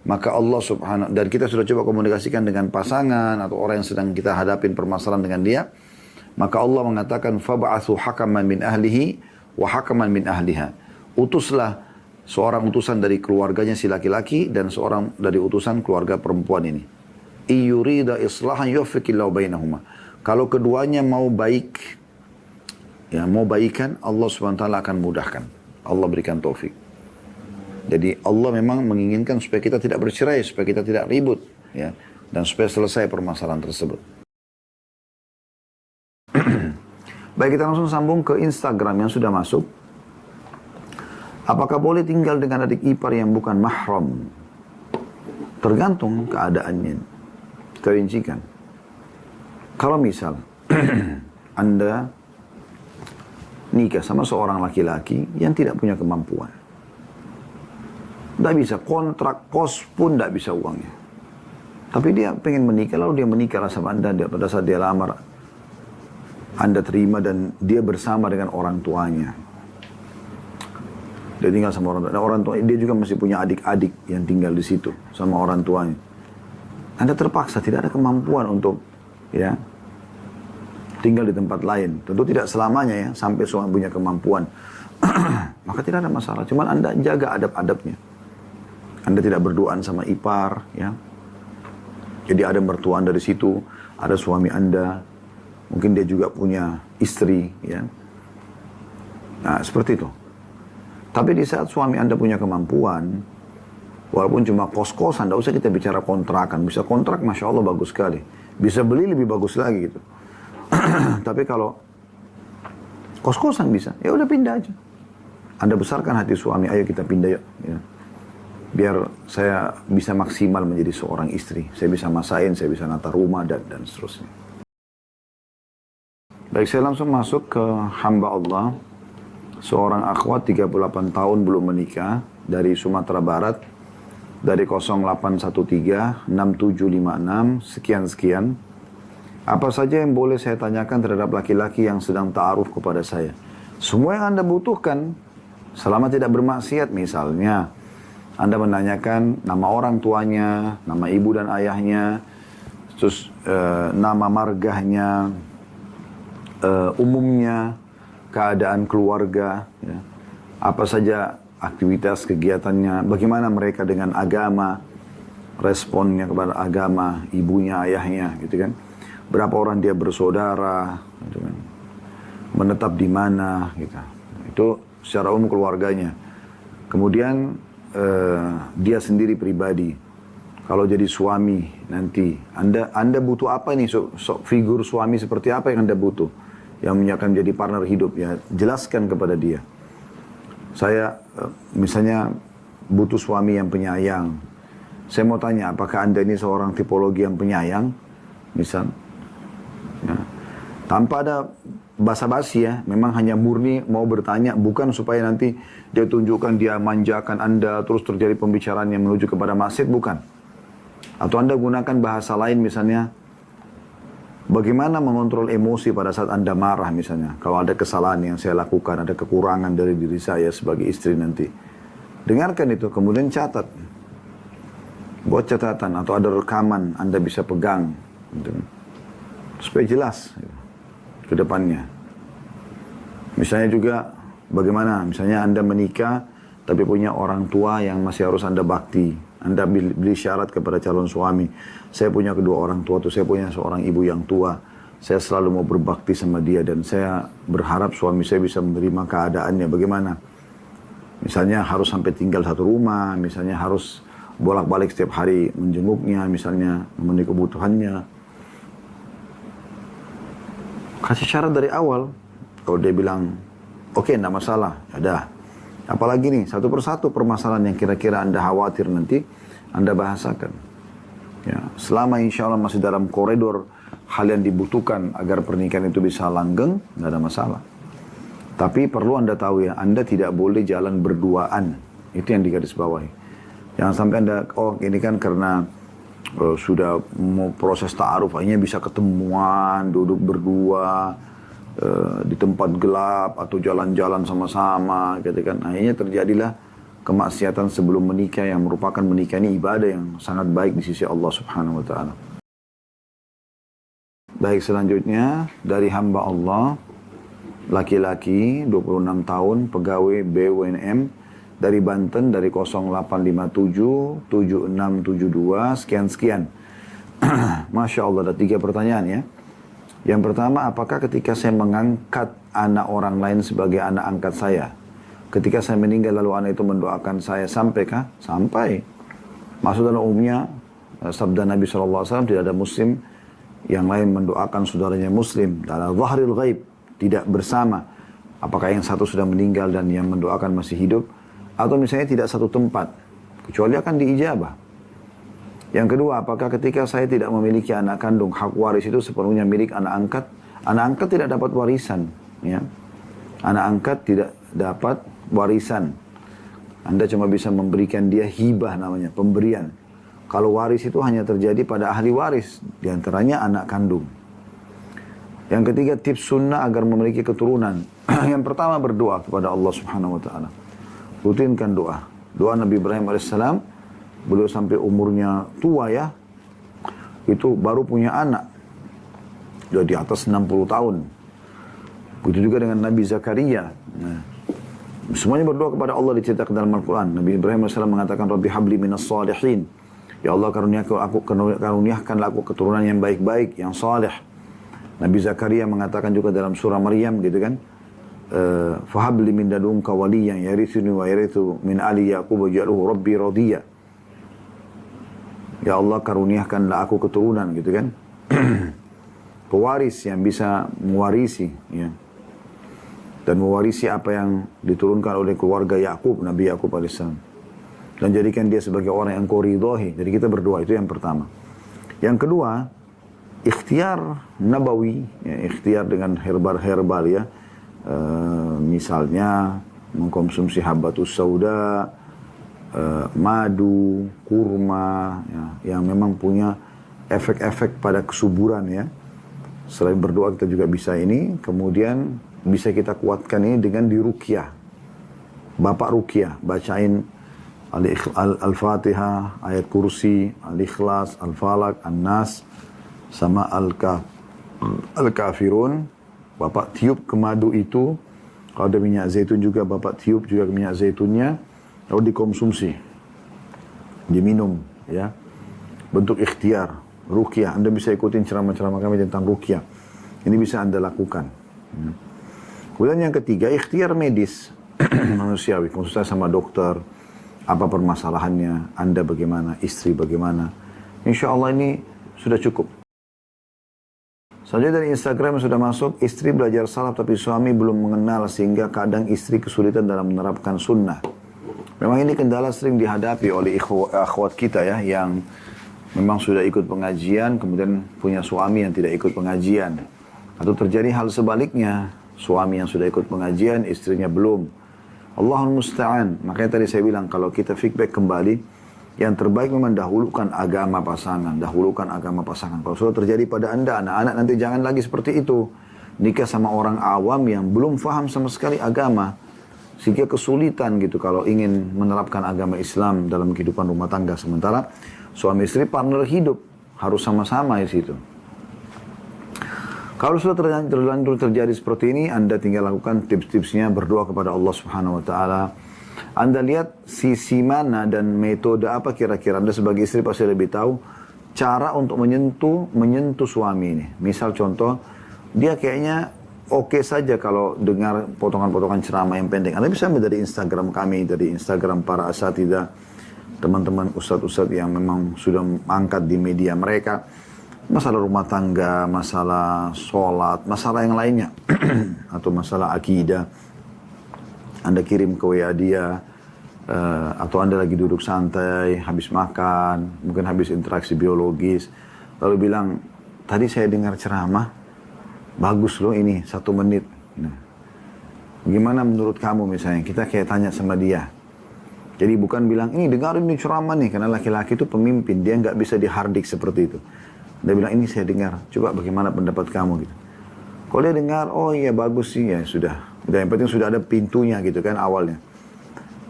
maka Allah subhanahu, dan kita sudah coba komunikasikan dengan pasangan atau orang yang sedang kita hadapin permasalahan dengan dia, maka Allah mengatakan fab'athu hakaman min ahlihi wa hakaman min ahliha. Utuslah seorang utusan dari keluarganya si laki-laki dan seorang dari utusan keluarga perempuan ini. Iyurida islahan yuwaffiqillahu bainahuma. Kalau keduanya mau baik, ya mau baikan, Allah SWT akan mudahkan. Allah berikan taufik. Jadi Allah memang menginginkan supaya kita tidak bercerai, supaya kita tidak ribut, ya, dan supaya selesai permasalahan tersebut. Baik, kita langsung sambung ke Instagram yang sudah masuk. Apakah boleh tinggal dengan adik ipar yang bukan mahram? Tergantung keadaannya. Kita rincikan. Kalau misal Anda nikah sama seorang laki-laki yang tidak punya kemampuan, tidak bisa kontrak kos pun tidak bisa uangnya, tapi dia pengen menikah, lalu dia menikah sama Anda. Pada saat dia lamar, Anda terima dan dia bersama dengan orang tuanya. Dia tinggal sama orang tua. Dia juga masih punya adik-adik yang tinggal di situ sama orang tuanya. Anda terpaksa, tidak ada kemampuan untuk ya tinggal di tempat lain. Tentu tidak selamanya ya, sampai suami punya kemampuan. Maka tidak ada masalah. Cuman Anda jaga adab-adabnya. Anda tidak berduaan sama ipar, ya. Jadi ada mertua Anda di situ, ada suami Anda, mungkin dia juga punya istri, ya. Nah, seperti itu. Tapi di saat suami Anda punya kemampuan, walaupun cuma kos-kosan, tidak usah kita bicara kontrakan. Bisa kontrak, Masya Allah bagus sekali. Bisa beli lebih bagus lagi gitu. Tapi kalau kos-kosan bisa, ya udah pindah aja. Anda besarkan hati suami, ayo kita pindah yuk. Ya. Biar saya bisa maksimal menjadi seorang istri. Saya bisa masain, saya bisa nata rumah, dan seterusnya. Baik, saya langsung masuk ke hamba Allah. Seorang akhwat 38 tahun belum menikah, dari Sumatera Barat, dari 0813 6756 sekian-sekian. Apa saja yang boleh saya tanyakan terhadap laki-laki yang sedang ta'aruf kepada saya? Semua yang Anda butuhkan, selama tidak bermaksiat. Misalnya, Anda menanyakan nama orang tuanya, nama ibu dan ayahnya, terus nama margahnya, umumnya, keadaan keluarga, ya. Apa saja aktivitas kegiatannya, bagaimana mereka dengan agama, responnya kepada agama, ibunya, ayahnya, gitu kan. Berapa orang dia bersaudara, gitu kan. Menetap di mana, gitu. Itu secara umum keluarganya. Kemudian dia sendiri pribadi. Kalau jadi suami nanti, Anda butuh apa nih? Figur suami seperti apa yang Anda butuh? Yang akan menjadi partner hidup, ya. Jelaskan kepada dia. Saya misalnya butuh suami yang penyayang. Saya mau tanya, apakah Anda ini seorang tipologi yang penyayang? Misal. Ya. Tanpa ada basa-basi ya, memang hanya murni mau bertanya, bukan supaya nanti dia tunjukkan dia manjakan Anda, terus terjadi pembicaraan yang menuju kepada maksiat, bukan. Atau Anda gunakan bahasa lain misalnya, bagaimana mengontrol emosi pada saat Anda marah misalnya. Kalau ada kesalahan yang saya lakukan, ada kekurangan dari diri saya sebagai istri nanti. Dengarkan itu, kemudian catat. Buat catatan atau ada rekaman Anda bisa pegang. Gitu. Supaya jelas ke depannya. Misalnya juga bagaimana, misalnya Anda menikah tapi punya orang tua yang masih harus Anda bakti. Anda beli syarat kepada calon suami. Saya punya kedua orang tua, saya punya seorang ibu yang tua. Saya selalu mau berbakti sama dia dan saya berharap suami saya bisa menerima keadaannya. Bagaimana? Misalnya harus sampai tinggal satu rumah, misalnya harus bolak-balik setiap hari menjenguknya, misalnya memenuhi kebutuhannya. Kasih syarat dari awal. Kalau dia bilang, oke, enggak masalah, ya dah. Apalagi nih, satu persatu permasalahan yang kira-kira Anda khawatir nanti, Anda bahasakan. Ya, selama insya Allah masih dalam koridor hal yang dibutuhkan agar pernikahan itu bisa langgeng, nggak ada masalah. Tapi perlu Anda tahu ya, Anda tidak boleh jalan berduaan. Itu yang digarisbawahi. Jangan sampai Anda, oh ini kan karena sudah mau proses ta'aruf, akhirnya bisa ketemuan, duduk berdua, di tempat gelap, atau jalan-jalan sama-sama, gitu kan. Akhirnya terjadilah kemaksiatan sebelum menikah yang merupakan menikah ini ibadah yang sangat baik di sisi Allah Subhanahu wa Ta'ala. Baik, selanjutnya dari hamba Allah, laki-laki 26 tahun, pegawai BUMN dari Banten, dari 0857 7672 sekian-sekian. Masya Allah, ada 3 pertanyaan ya. Yang pertama, apakah ketika saya mengangkat anak orang lain sebagai anak angkat saya, ketika saya meninggal lalu anak itu mendoakan saya, sampaikah? Sampai. Maksud dalam umumnya, sabda Nabi SAW, tidak ada muslim yang lain mendoakan saudaranya muslim. Dalam zahril ghaib, tidak bersama. Apakah yang satu sudah meninggal dan yang mendoakan masih hidup? Atau misalnya tidak satu tempat. Kecuali akan diijabah. Yang kedua, apakah ketika saya tidak memiliki anak kandung, hak waris itu sepenuhnya milik anak angkat? Anak angkat tidak dapat warisan. Ya. Anak angkat tidak dapat warisan. Anda cuma bisa memberikan dia hibah namanya, pemberian. Kalau waris itu hanya terjadi pada ahli waris, diantaranya anak kandung. Yang ketiga, tips sunnah agar memiliki keturunan. Yang pertama, berdoa kepada Allah Subhanahu wa Ta'ala. Rutinkan doa. Doa Nabi Ibrahim alaihissalam, beliau sampai umurnya tua ya, itu baru punya anak. Sudah di atas 60 tahun. Begitu juga dengan Nabi Zakaria. Nah, semuanya berdoa kepada Allah, diceritakan dalam Al-Quran. Nabi Ibrahim AS mengatakan, Rabbi habli minas salihin. Ya Allah, karuniakanlah aku keturunan yang baik-baik, yang salih. Nabi Zakaria mengatakan juga dalam surah Maryam, gitu kan. Fahabli min ladunka waliyan yarithuni wa yarithu min ali Yaqub waj'alhu rabbi radiya. Ya Allah, karuniakanlah aku keturunan, gitu kan. Pewaris yang bisa mewarisi, ya. Dan mewarisi apa yang diturunkan oleh keluarga Yakub, Nabi Yakub alaihissalam. Dan jadikan dia sebagai orang yang kau ridhohi. Jadi kita berdoa, itu yang pertama. Yang kedua, ikhtiar nabawi, ya, ikhtiar dengan herbal-herbal ya. Misalnya mengkonsumsi habatus sauda, madu, kurma, ya, yang memang punya efek-efek pada kesuburan ya. Selain berdoa kita juga bisa ini, kemudian bisa kita kuatkan ini dengan diruqyah. Bapak ruqyah, bacain Al-Fatihah, ayat kursi, Al-Ikhlas, Al-Falak, An-Nas, sama Al-Kafirun. Bapak tiup ke madu itu, kalau ada minyak zaitun juga Bapak tiup juga ke minyak zaitunnya, lalu dikonsumsi, diminum, ya. Bentuk ikhtiar, ruqyah. Anda bisa ikutin ceramah-ceramah kami tentang ruqyah. Ini bisa Anda lakukan. Kemudian yang ketiga, ikhtiar medis manusiawi, konsultasi sama dokter, apa permasalahannya, Anda bagaimana, istri bagaimana. Insya Allah ini sudah cukup. Selanjutnya dari Instagram sudah masuk, istri belajar salaf tapi suami belum mengenal sehingga kadang istri kesulitan dalam menerapkan sunnah. Memang ini kendala sering dihadapi oleh akhwat kita ya, yang memang sudah ikut pengajian, kemudian punya suami yang tidak ikut pengajian. Atau terjadi hal sebaliknya, suami yang sudah ikut pengajian, istrinya belum. Allahul musta'an. Makanya tadi saya bilang, kalau kita feedback kembali, yang terbaik memang dahulukan agama pasangan. Dahulukan agama pasangan. Kalau sudah terjadi pada Anda, anak-anak nanti jangan lagi seperti itu. Nikah sama orang awam yang belum faham sama sekali agama. Sehingga kesulitan gitu kalau ingin menerapkan agama Islam dalam kehidupan rumah tangga. Sementara suami istri partner hidup. Harus sama-sama di situ. Kalau sudah terlanjur terjadi seperti ini, Anda tinggal lakukan tips-tipsnya, berdoa kepada Allah Subhanahu wa Ta'ala. Anda lihat sisi mana dan metode apa kira-kira. Anda sebagai istri pasti lebih tahu cara untuk menyentuh suami ini. Misal contoh, dia kayaknya oke saja kalau dengar potongan-potongan ceramah yang pendek. Anda bisa ambil dari Instagram kami, dari Instagram para asatidzah, teman-teman ustadz-ustadz yang memang sudah angkat di media mereka. Masalah rumah tangga, masalah sholat, masalah yang lainnya. Atau masalah akidah. Anda kirim ke WA dia, atau Anda lagi duduk santai, habis makan, mungkin habis interaksi biologis, lalu bilang, tadi saya dengar ceramah, bagus loh ini, 1 menit. Nah, gimana menurut kamu misalnya? Kita kayak tanya sama dia. Jadi bukan bilang, ini dengarin ini ceramah nih, karena laki-laki itu pemimpin, dia nggak bisa dihardik seperti itu. Dia bilang, ini saya dengar, coba bagaimana pendapat kamu gitu. Kalau dia dengar, oh iya bagus sih, ya sudah. Dan yang penting sudah ada pintunya gitu kan awalnya.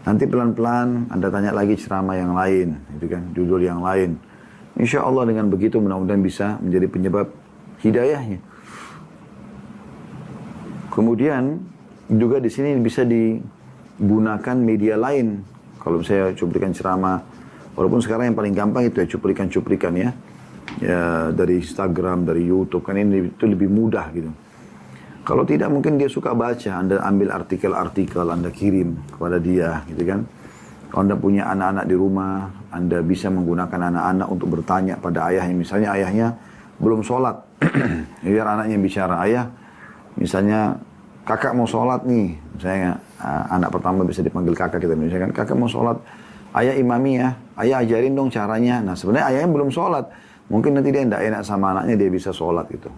Nanti pelan-pelan Anda tanya lagi ceramah yang lain, gitu kan, judul yang lain. Insya Allah dengan begitu mudah-mudahan bisa menjadi penyebab hidayahnya. Kemudian juga di sini bisa digunakan media lain. Kalau saya cuplikan ceramah, walaupun sekarang yang paling gampang itu ya cuplikan-cuplikan ya dari Instagram, dari YouTube, kan ini itu lebih mudah gitu. Kalau tidak mungkin dia suka baca, Anda ambil artikel-artikel, Anda kirim kepada dia gitu kan. Kalau Anda punya anak-anak di rumah, Anda bisa menggunakan anak-anak untuk bertanya pada ayahnya. Misalnya ayahnya belum sholat, biar anaknya bicara, ayah misalnya kakak mau sholat nih, misalnya anak pertama bisa dipanggil kakak kita, misalkan kakak mau sholat, ayah imami ya, ayah ajarin dong caranya. Nah sebenarnya ayahnya belum sholat, mungkin nanti dia tidak enak sama anaknya, dia bisa sholat gitu.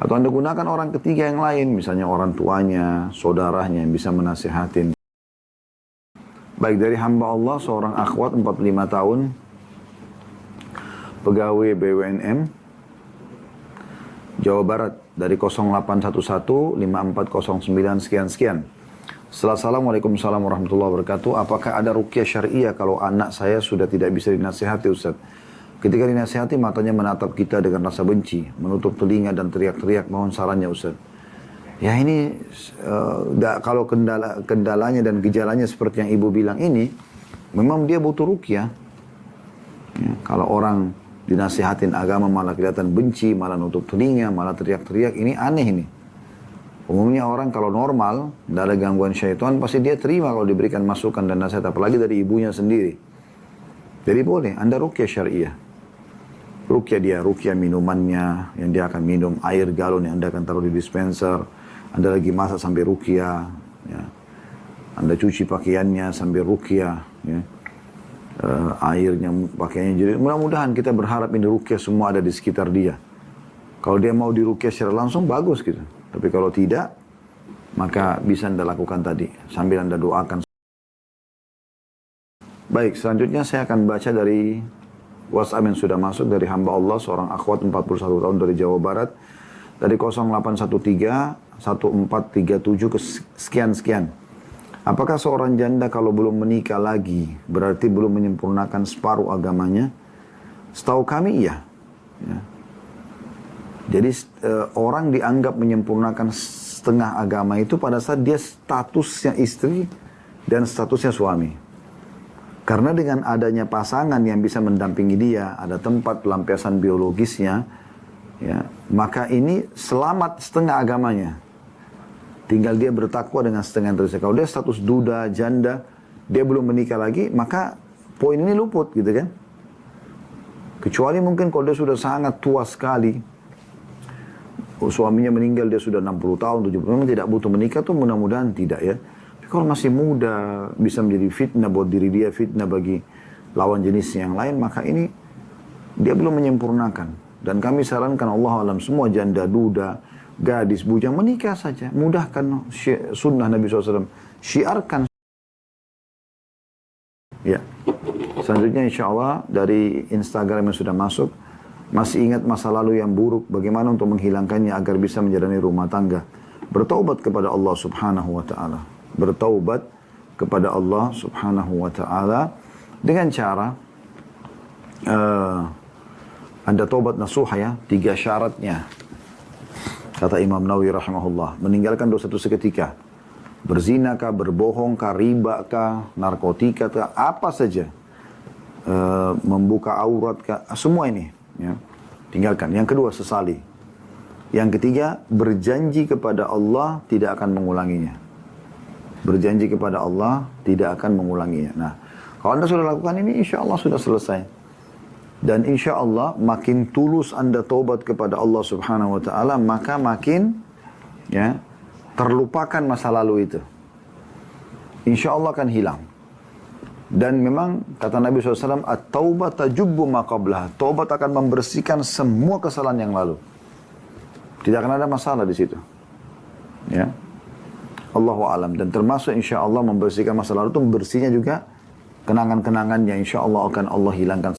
Atau Anda gunakan orang ketiga yang lain, misalnya orang tuanya, saudaranya yang bisa menasihatin. Baik dari hamba Allah, seorang akhwat 45 tahun, pegawai BUMN, Jawa Barat, dari 0811-5409 sekian-sekian. Assalamualaikum warahmatullahi wabarakatuh. Apakah ada ruqyah syariah kalau anak saya sudah tidak bisa dinasihati Ustaz? Ketika dinasihati matanya menatap kita dengan rasa benci, menutup telinga dan teriak-teriak, mohon sarannya Ustaz. Ya ini kalau kendalanya dan gejalanya seperti yang ibu bilang ini, memang dia butuh ruqyah. Ya, kalau orang dinasihatin agama malah kelihatan benci, malah nutup telinga, malah teriak-teriak, ini aneh ini. Umumnya orang kalau normal, tidak ada gangguan syaitan, pasti dia terima kalau diberikan masukan dan nasihat, apalagi dari ibunya sendiri. Jadi boleh, Anda ruqyah syariah. Ruqyah dia, ruqyah minumannya, yang dia akan minum, air galon yang Anda akan taruh di dispenser. Anda lagi masak sambil ruqyah. Ya. Anda cuci pakaiannya sambil ruqyah. Ya. Airnya, pakaiannya. Jadi mudah-mudahan kita berharap ini ruqyah semua ada di sekitar dia. Kalau dia mau diruqyah secara langsung, bagus gitu. Tapi kalau tidak, maka bisa Anda lakukan tadi, sambil Anda doakan. Baik, selanjutnya saya akan baca dari WhatsApp yang sudah masuk dari hamba Allah, seorang akhwat 41 tahun dari Jawa Barat, dari 0813-1437 sekian-sekian. Apakah seorang janda kalau belum menikah lagi, berarti belum menyempurnakan separuh agamanya? Setahu kami iya. Ya. Jadi orang dianggap menyempurnakan setengah agama itu pada saat dia statusnya istri dan statusnya suami. Karena dengan adanya pasangan yang bisa mendampingi dia, ada tempat pelampiasan biologisnya, ya, maka ini selamat setengah agamanya. Tinggal dia bertakwa dengan setengah yang tersisa. Kalau dia status duda, janda, dia belum menikah lagi, maka poin ini luput gitu kan. Kecuali mungkin kalau dia sudah sangat tua sekali, suaminya meninggal, dia sudah 60 tahun, 70 tahun, memang tidak butuh menikah tuh mudah-mudahan tidak ya. Tapi kalau masih muda, bisa menjadi fitnah buat diri dia, fitnah bagi lawan jenisnya yang lain, maka ini dia belum menyempurnakan. Dan kami sarankan Allah alam semua janda, duda, gadis, bujang menikah saja. Mudahkan sunnah Nabi SAW. Syiarkan. Ya. Selanjutnya insya Allah dari Instagram yang sudah masuk. Masih ingat masa lalu yang buruk. Bagaimana untuk menghilangkannya agar bisa menjalani rumah tangga. Bertaubat kepada Allah subhanahu wa ta'ala. Bertaubat kepada Allah subhanahu wa ta'ala. Dengan cara. Anda taubat nasuha ya. 3 syaratnya. Kata Imam Nawawi rahimahullah, meninggalkan dosa itu seketika. Berzina kah, berbohong kah, riba kah, narkotika kah, apa saja. Membuka aurat kah, semua ini. Ya. Tinggalkan. Yang kedua, sesali. Yang ketiga, berjanji kepada Allah tidak akan mengulanginya. Berjanji kepada Allah tidak akan mengulanginya. Nah, kalau Anda sudah lakukan ini, insya Allah sudah selesai. Dan insya Allah makin tulus Anda taubat kepada Allah subhanahu wa ta'ala, maka makin terlupakan masa lalu itu. Insya Allah akan hilang. Dan memang kata Nabi SAW, at-taubat tajubbu ma qablaha. Taubat akan membersihkan semua kesalahan yang lalu. Tidak akan ada masalah di situ. Ya. Allahu alam. Dan termasuk insya Allah membersihkan masa lalu itu bersihnya juga kenangan-kenangan yang insya Allah akan Allah hilangkan.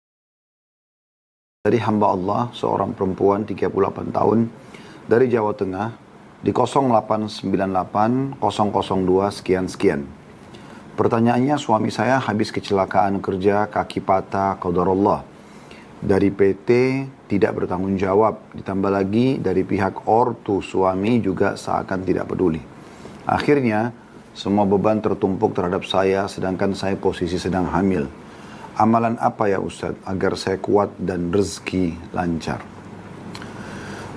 Dari hamba Allah, seorang perempuan 38 tahun dari Jawa Tengah di 0898 002 sekian-sekian. Pertanyaannya, suami saya habis kecelakaan kerja, kaki patah, qadarullah. Dari PT tidak bertanggung jawab, ditambah lagi dari pihak ortu suami juga seakan tidak peduli. Akhirnya, semua beban tertumpuk terhadap saya, sedangkan saya posisi sedang hamil. Amalan apa ya Ustadz, agar saya kuat dan rezeki lancar?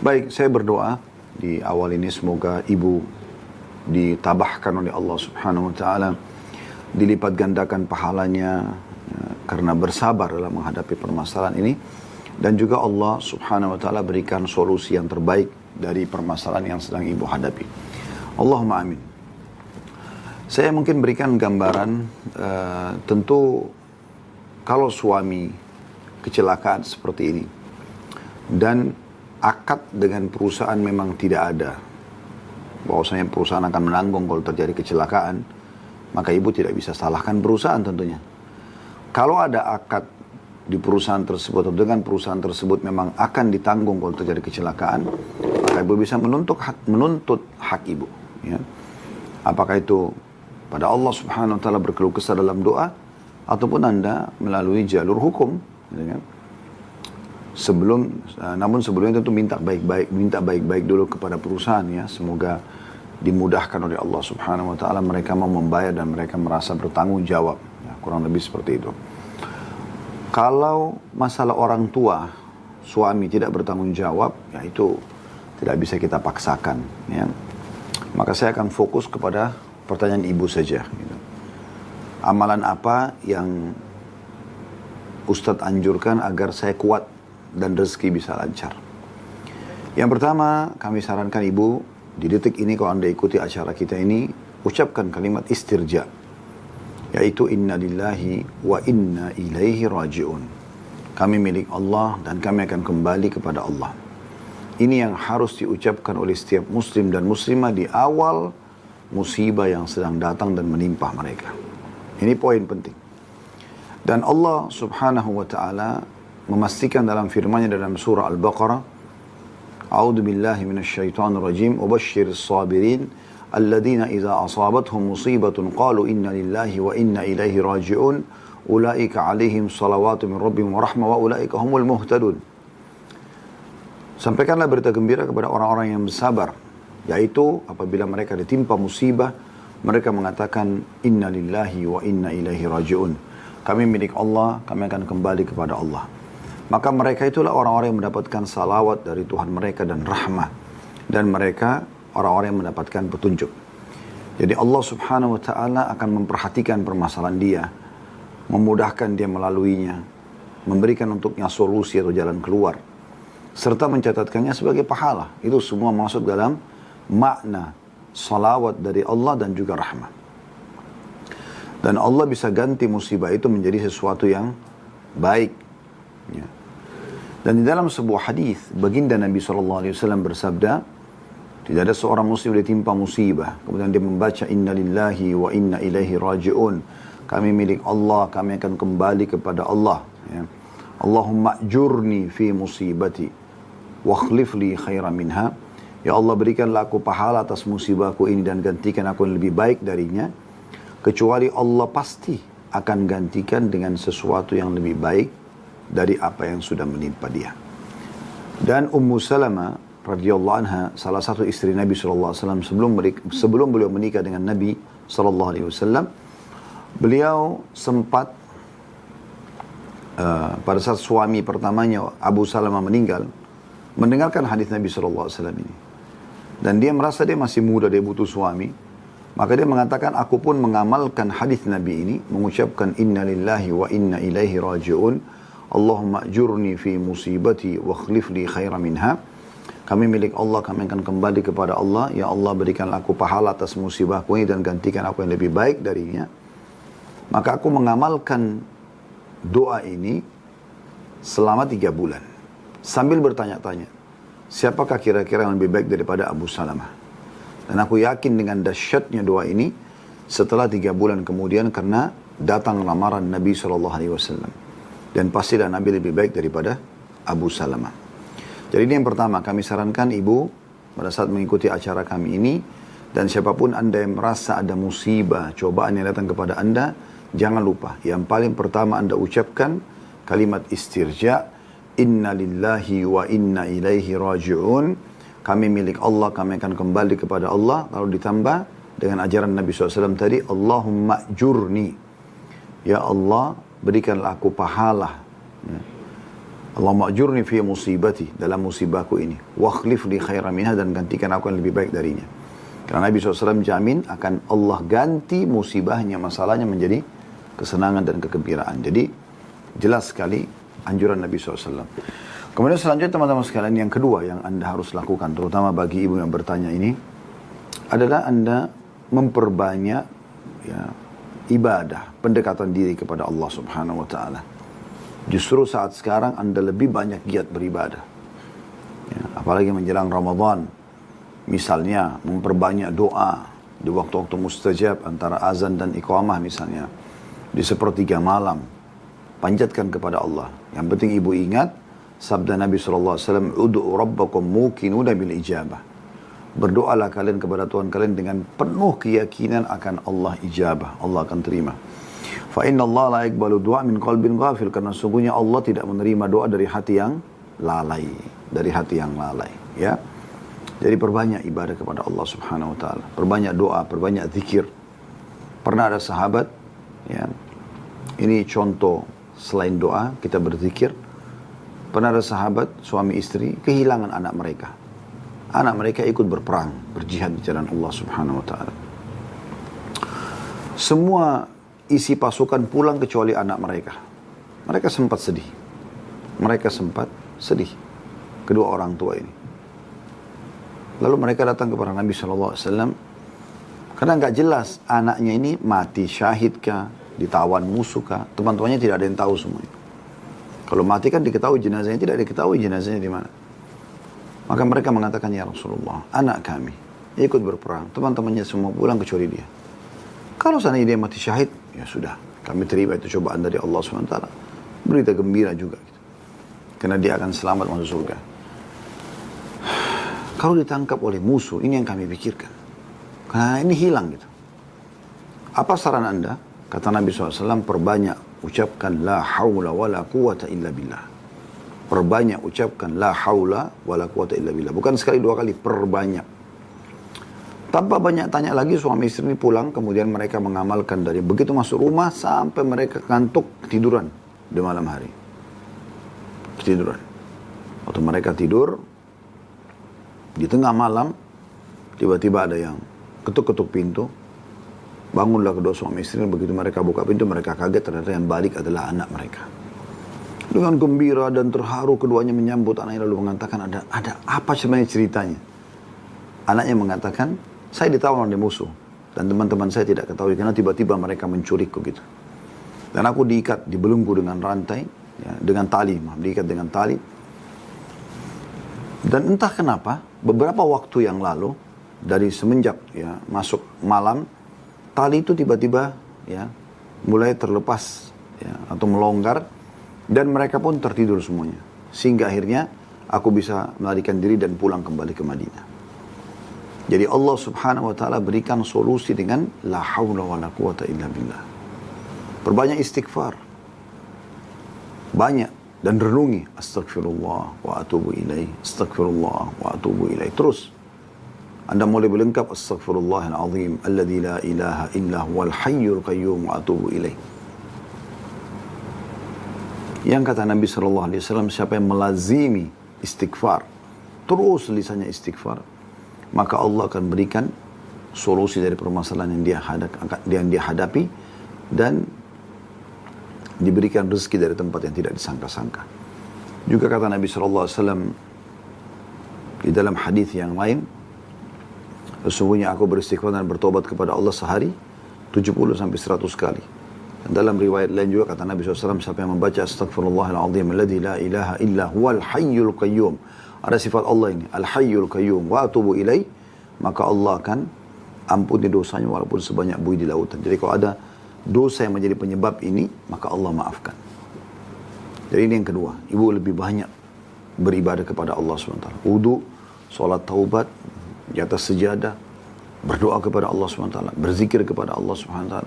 Baik, saya berdoa di awal ini semoga ibu ditabahkan oleh Allah Subhanahu wa Ta'ala, dilipat gandakan pahalanya karena bersabar dalam menghadapi permasalahan ini, dan juga Allah Subhanahu wa Ta'ala berikan solusi yang terbaik dari permasalahan yang sedang ibu hadapi. Allahumma amin. Saya mungkin berikan gambaran, tentu kalau suami kecelakaan seperti ini dan akad dengan perusahaan memang tidak ada, bahwasanya perusahaan akan menanggung kalau terjadi kecelakaan, maka ibu tidak bisa salahkan perusahaan tentunya. Kalau ada akad di perusahaan tersebut atau dengan perusahaan tersebut memang akan ditanggung kalau terjadi kecelakaan, maka ibu bisa menuntut hak ibu. Ya. Apakah itu pada Allah Subhanahu wa Ta'ala berkeluh kesah dalam doa, ataupun Anda melalui jalur hukum. Ya. Namun sebelumnya tentu minta baik-baik dulu kepada perusahaan, ya. Semoga dimudahkan oleh Allah Subhanahu wa Ta'ala, mereka mau membayar dan mereka merasa bertanggung jawab, ya, kurang lebih seperti itu. Kalau masalah orang tua, suami tidak bertanggung jawab, ya itu tidak bisa kita paksakan, ya. Maka saya akan fokus kepada pertanyaan ibu saja, gitu. Amalan apa yang Ustadz anjurkan agar saya kuat dan rezeki bisa lancar? Yang pertama, kami sarankan ibu, di detik ini kalau Anda ikuti acara kita ini, ucapkan kalimat istirja, yaitu inna lillahi wa inna ilaihi raji'un. Kami milik Allah dan kami akan kembali kepada Allah. Ini yang harus diucapkan oleh setiap muslim dan muslimah di awal musibah yang sedang datang dan menimpa mereka. Ini poin penting. Dan Allah Subhanahu wa Ta'ala memastikan dalam firman-Nya dalam surah Al-Baqarah, A'udzu billahi minasyaitonir rajim, wa basyyiris sabirin alladziina idza asabatuhum musibatun qalu inna lillahi wa inna ilaihi raji'un ulaika 'alaihim shalawatu min rabbihim wa rahmah wa ulaika humul muhtadun. Sampaikanlah berita gembira kepada orang-orang yang bersabar, yaitu apabila mereka ditimpa musibah, mereka mengatakan inna lillahi wa inna ilaihi raji'un. Kami milik Allah, kami akan kembali kepada Allah. Maka mereka itulah orang-orang yang mendapatkan salawat dari Tuhan mereka dan rahmah. Dan mereka orang-orang yang mendapatkan petunjuk. Jadi Allah Subhanahu wa Ta'ala akan memperhatikan permasalahan dia, memudahkan dia melaluinya, memberikan untuknya solusi atau jalan keluar, serta mencatatkannya sebagai pahala. Itu semua masuk dalam makna salawat dari Allah dan juga rahmah. Dan Allah bisa ganti musibah itu menjadi sesuatu yang baik. Ya. Dan di dalam sebuah hadis, baginda Nabi SAW bersabda, tidak ada seorang muslim ditimpa musibah, kemudian dia membaca inna lillahi wa inna ilaihi raji'un. Kami milik Allah, kami akan kembali kepada Allah. Ya. Allahumma ajurni fi musibati wa akhlif li khairan minha. Ya Allah, berikanlah aku pahala atas musibahku ini dan gantikan aku yang lebih baik darinya. Kecuali Allah pasti akan gantikan dengan sesuatu yang lebih baik dari apa yang sudah menimpa dia. Dan Ummu Salamah radhiyallahu anha, salah satu istri Nabi SAW sebelum beliau menikah dengan Nabi SAW, beliau sempat pada saat suami pertamanya Abu Salamah meninggal, mendengarkan hadis Nabi SAW ini. Dan dia merasa dia masih muda, dia butuh suami. Maka dia mengatakan, aku pun mengamalkan hadis Nabi ini, mengucapkan inna lillahi wa inna ilaihi raji'un, Allahumma ajurni fi musibati wa akhlif li khairan minha. Kami milik Allah, kami akan kembali kepada Allah. Ya Allah, berikanlah aku pahala atas musibahku ini dan gantikan aku yang lebih baik darinya. Maka aku mengamalkan doa ini selama 3 bulan. Sambil bertanya-tanya, siapakah kira-kira yang lebih baik daripada Abu Salamah? Dan aku yakin dengan dahsyatnya doa ini, setelah 3 bulan kemudian karena datang lamaran Nabi SAW. Dan pastilah Nabi lebih baik daripada Abu Salamah. Jadi ini yang pertama, kami sarankan ibu pada saat mengikuti acara kami ini, dan siapapun anda yang merasa ada musibah, cobaan yang datang kepada anda, jangan lupa, yang paling pertama anda ucapkan kalimat istirja, inna lillahi wa inna ilaihi raji'un, kami milik Allah, kami akan kembali kepada Allah. Lalu ditambah dengan ajaran Nabi SAW tadi, Allahumma jurni, ya Allah berikanlah aku pahala, ya. Allahumma ajurni fi musibati, dalam musibahku ini, wa akhlif li khairan minha, dan gantikan aku yang lebih baik darinya. Karena Nabi SAW jamin akan Allah ganti musibahnya, masalahnya menjadi kesenangan dan kegembiraan. Jadi jelas sekali anjuran Nabi SAW. Kemudian selanjutnya teman-teman sekalian, yang kedua yang anda harus lakukan, terutama bagi ibu yang bertanya ini, adalah anda memperbanyak ya, ibadah, pendekatan diri kepada Allah Subhanahu Wa Taala. Justru saat sekarang anda lebih banyak giat beribadah. Ya, apalagi menjelang Ramadan. Misalnya memperbanyak doa di waktu-waktu mustajab antara azan dan iqamah misalnya. Di sepertiga malam. Panjatkan kepada Allah. Yang penting ibu ingat sabda Nabi SAW, Udu'u rabbakum mukinuna bil ijabah. Berdoalah kalian kepada Tuhan kalian dengan penuh keyakinan akan Allah ijabah. Allah akan terima. Fa inna Allah la yaqbalu du'a min qalbin ghafil, karena sungguhnya Allah tidak menerima doa dari hati yang lalai, ya. Jadi perbanyak ibadah kepada Allah Subhanahu wa taala, perbanyak doa, perbanyak zikir. Pernah ada sahabat, ya. Ini contoh selain doa kita berzikir. Pernah ada sahabat suami istri kehilangan anak mereka. Anak mereka ikut berperang, berjihad di jalan Allah Subhanahu wa taala. Semua isi pasukan pulang kecuali anak mereka. Mereka sempat sedih. Kedua orang tua ini. Lalu mereka datang kepada Nabi SAW. Karena nggak jelas anaknya ini mati syahid kah, ditawan musuh kah. Teman-temannya tidak ada yang tahu semuanya. Kalau mati kan diketahui jenazahnya, tidak diketahui jenazahnya di mana. Maka mereka mengatakan, ya Rasulullah, anak kami ikut berperang. Teman-temannya semua pulang kecuali dia. Kalau seandainya dia mati syahid, ya sudah, kami terima itu cobaan dari Allah SWT. Berita gembira juga. Gitu. Karena dia akan selamat masuk surga. Kalau ditangkap oleh musuh, ini yang kami pikirkan. Karena ini hilang gitu. Apa saran anda? Kata Nabi SAW, perbanyak ucapkan la hawla wa la quwata illa billah. Perbanyak ucapkan la hawla wa la quwata illa billah. Bukan sekali 2 kali, perbanyak. Tanpa banyak tanya lagi, suami istri ini pulang, kemudian mereka mengamalkan dari begitu masuk rumah sampai mereka kantuk, ketiduran di malam hari. Ketiduran. Waktu mereka tidur, di tengah malam, tiba-tiba ada yang ketuk-ketuk pintu. Bangunlah kedua suami istri, begitu mereka buka pintu, mereka kaget, ternyata yang balik adalah anak mereka. Dengan gembira dan terharu, keduanya menyambut anaknya, lalu mengatakan, ada apa sebenarnya ceritanya? Anaknya mengatakan, saya ditawan oleh musuh. Dan teman-teman saya tidak ketahui, karena tiba-tiba mereka mencurikku gitu. Dan aku diikat, dibelenggu dengan rantai, ya, dengan tali, diikat dengan tali. Dan entah kenapa, beberapa waktu yang lalu, dari semenjak ya, masuk malam, tali itu tiba-tiba ya, mulai terlepas ya, atau melonggar. Dan mereka pun tertidur semuanya. Sehingga akhirnya aku bisa melarikan diri dan pulang kembali ke Madinah. Jadi Allah Subhanahu wa taala berikan solusi dengan la haula wala quwata illa billah. Perbanyak istighfar. Banyak dan renungi astagfirullah wa atubu ilaih, astagfirullah wa atubu ilaih. Terus Anda mulai berlengkap astagfirullahal azim alladzi la ilaha illa huwal hayyul qayyum wa atubu ilaih. Yang kata Nabi SAW, siapa yang melazimi istighfar, terus lisannya istighfar, maka Allah akan berikan solusi dari permasalahan yang dia hadapi, dan diberikan rezeki dari tempat yang tidak disangka-sangka. Juga kata Nabi SAW di dalam hadis yang lain, sesungguhnya aku beristighfar dan bertobat kepada Allah sehari 70 sampai 100 kali. Dan dalam riwayat lain juga kata Nabi SAW, siapa yang membaca Astaghfirullahaladzim alladzi la ilaha illa huwal hayyul qayyum. Ada sifat Allah ini, al-hayyul qayyum, wa atubu ilaih, maka Allah akan ampuni dosanya walaupun sebanyak buih di lautan. Jadi kalau ada dosa yang menjadi penyebab ini, maka Allah maafkan. Jadi ini yang kedua, ibu lebih banyak beribadah kepada Allah SWT. Wudu, sholat taubat, di atas sejadah, berdoa kepada Allah SWT, berzikir kepada Allah SWT.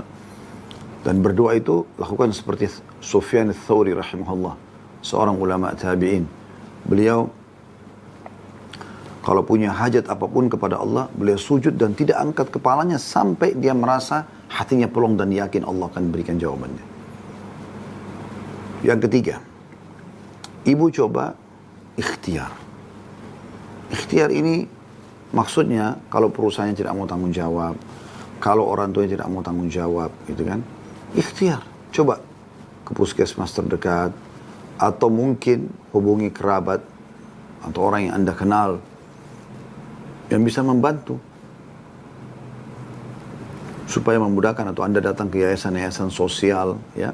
Dan berdoa itu lakukan seperti Sufyan ats-Tsauri rahimahullah, seorang ulama tabi'in. Beliau kalau punya hajat apapun kepada Allah, beliau sujud dan tidak angkat kepalanya sampai dia merasa hatinya pelong dan yakin Allah akan berikan jawabannya. Yang ketiga, ibu coba ikhtiar. Ikhtiar ini maksudnya kalau perusahaannya tidak mau tanggung jawab, kalau orang tuanya tidak mau tanggung jawab, gitu kan? Ikhtiar, coba ke puskesmas terdekat, atau mungkin hubungi kerabat atau orang yang Anda kenal yang bisa membantu supaya memudahkan, atau Anda datang ke yayasan-yayasan sosial, ya,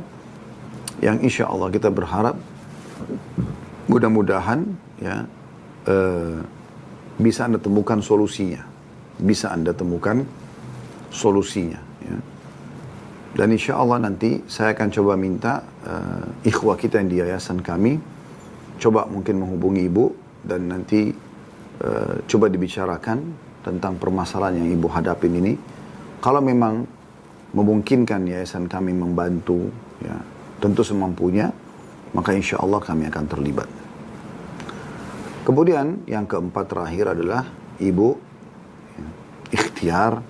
yang insya Allah kita berharap mudah-mudahan ya bisa Anda temukan solusinya, ya. Dan insya Allah nanti saya akan coba minta ikhwah kita yang di yayasan kami coba mungkin menghubungi ibu dan nanti coba dibicarakan tentang permasalahan yang ibu hadapin ini. Kalau memang memungkinkan yayasan kami membantu, ya, tentu semampunya, maka insya Allah kami akan terlibat. Kemudian yang keempat terakhir adalah ibu ya, ikhtiar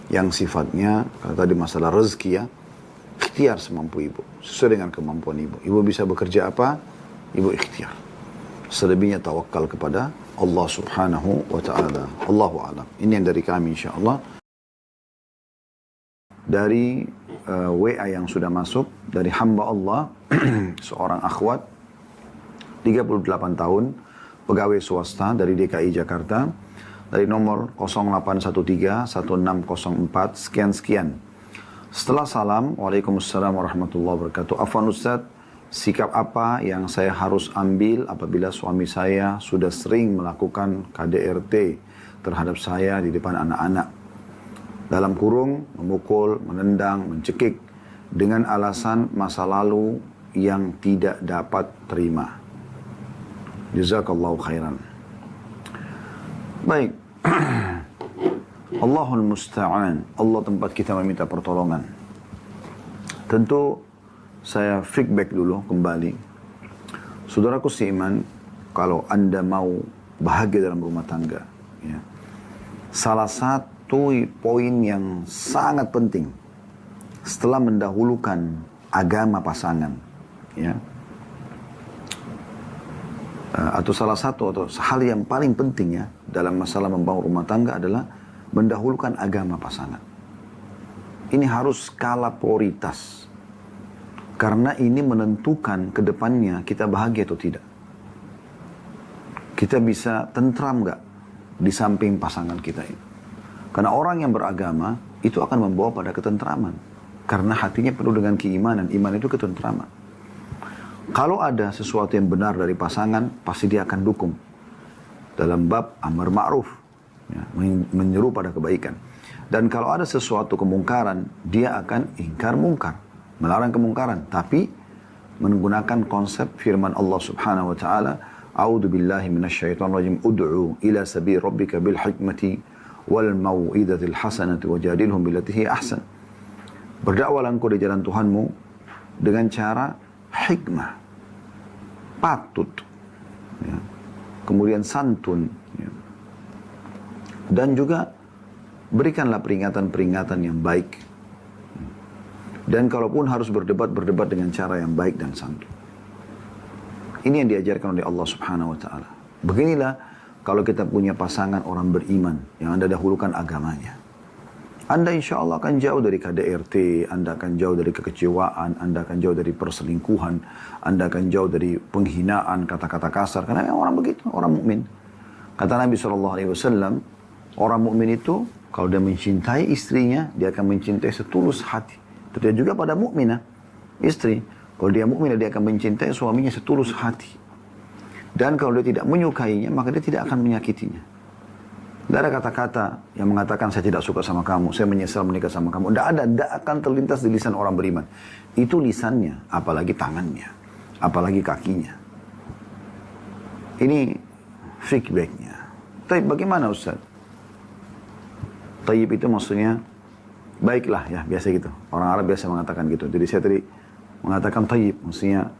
yang sifatnya, kalau tadi masalah rezeki ya, ikhtiar semampu ibu, sesuai dengan kemampuan ibu. Ibu bisa bekerja apa, ibu ikhtiar. Selebihnya tawakal kepada Allah subhanahu wa ta'ala. Allahu a'lam. Ini yang dari kami insyaAllah. Dari WA yang sudah masuk, dari hamba Allah, seorang akhwat, 38 tahun, pegawai swasta dari DKI Jakarta, dari nomor 0813-1604, sekian-sekian. Setelah salam, Waalaikumsalam warahmatullahi wabarakatuh. Afwan Ustaz, sikap apa yang saya harus ambil apabila suami saya sudah sering melakukan KDRT terhadap saya di depan anak-anak? Dalam kurung, memukul, menendang, mencekik dengan alasan masa lalu yang tidak dapat terima. Jazakallahu khairan. Baik. Allahul musta'an. Allah tempat kita meminta pertolongan. Tentu saya feedback dulu kembali. Saudaraku seiman, kalau Anda mau bahagia dalam rumah tangga, ya, salah satu poin yang sangat penting setelah mendahulukan agama pasangan, ya, atau salah satu atau hal yang paling penting ya dalam masalah membangun rumah tangga adalah mendahulukan agama pasangan. Ini harus skala prioritas. Karena ini menentukan ke depannya kita bahagia atau tidak. Kita bisa tentram nggak di samping pasangan kita ini. Karena orang yang beragama itu akan membawa pada ketentraman. Karena hatinya penuh dengan keimanan. Iman itu ketentraman. Kalau ada sesuatu yang benar dari pasangan, pasti dia akan dukung. Dalam bab amar ma'ruf, ya, menyeru pada kebaikan. Dan kalau ada sesuatu kemungkaran, dia akan ingkar mungkar, melarang kemungkaran. Tapi menggunakan konsep firman Allah subhanahu wa ta'ala, A'udhu billahi minasyaitan rajim, Ud'u ila sabi rabbika bil hikmati wal mau'idatil hasanati wajadilhum billatihi ahsan. Berdakwalah engkau di jalan Tuhanmu dengan cara hikmah, patut, ya, kemudian santun, ya, dan juga berikanlah peringatan-peringatan yang baik. Dan kalaupun harus berdebat dengan cara yang baik dan santun. Ini yang diajarkan oleh Allah subhanahu wa ta'ala. Beginilah kalau kita punya pasangan orang beriman yang Anda dahulukan agamanya. Anda insya Allah akan jauh dari KDRT, Anda akan jauh dari kekecewaan, Anda akan jauh dari perselingkuhan, Anda akan jauh dari penghinaan, kata-kata kasar. Karena memang orang begitu, orang mukmin. Kata Nabi SAW, orang mukmin itu kalau dia mencintai istrinya, dia akan mencintai setulus hati. Terjadi juga pada mukminah, istri. Kalau dia mukminah, dia akan mencintai suaminya setulus hati. Dan kalau dia tidak menyukainya, maka dia tidak akan menyakitinya. Tidak ada kata-kata yang mengatakan saya tidak suka sama kamu, saya menyesal menikah sama kamu. Tidak ada, tidak akan terlintas di lisan orang beriman. Itu lisannya, apalagi tangannya, apalagi kakinya. Ini feedbacknya. Tapi bagaimana Ustaz? Tayyib itu maksudnya baiklah ya, biasa gitu. Orang Arab biasa mengatakan gitu. Jadi saya tadi mengatakan tayyib, maksudnya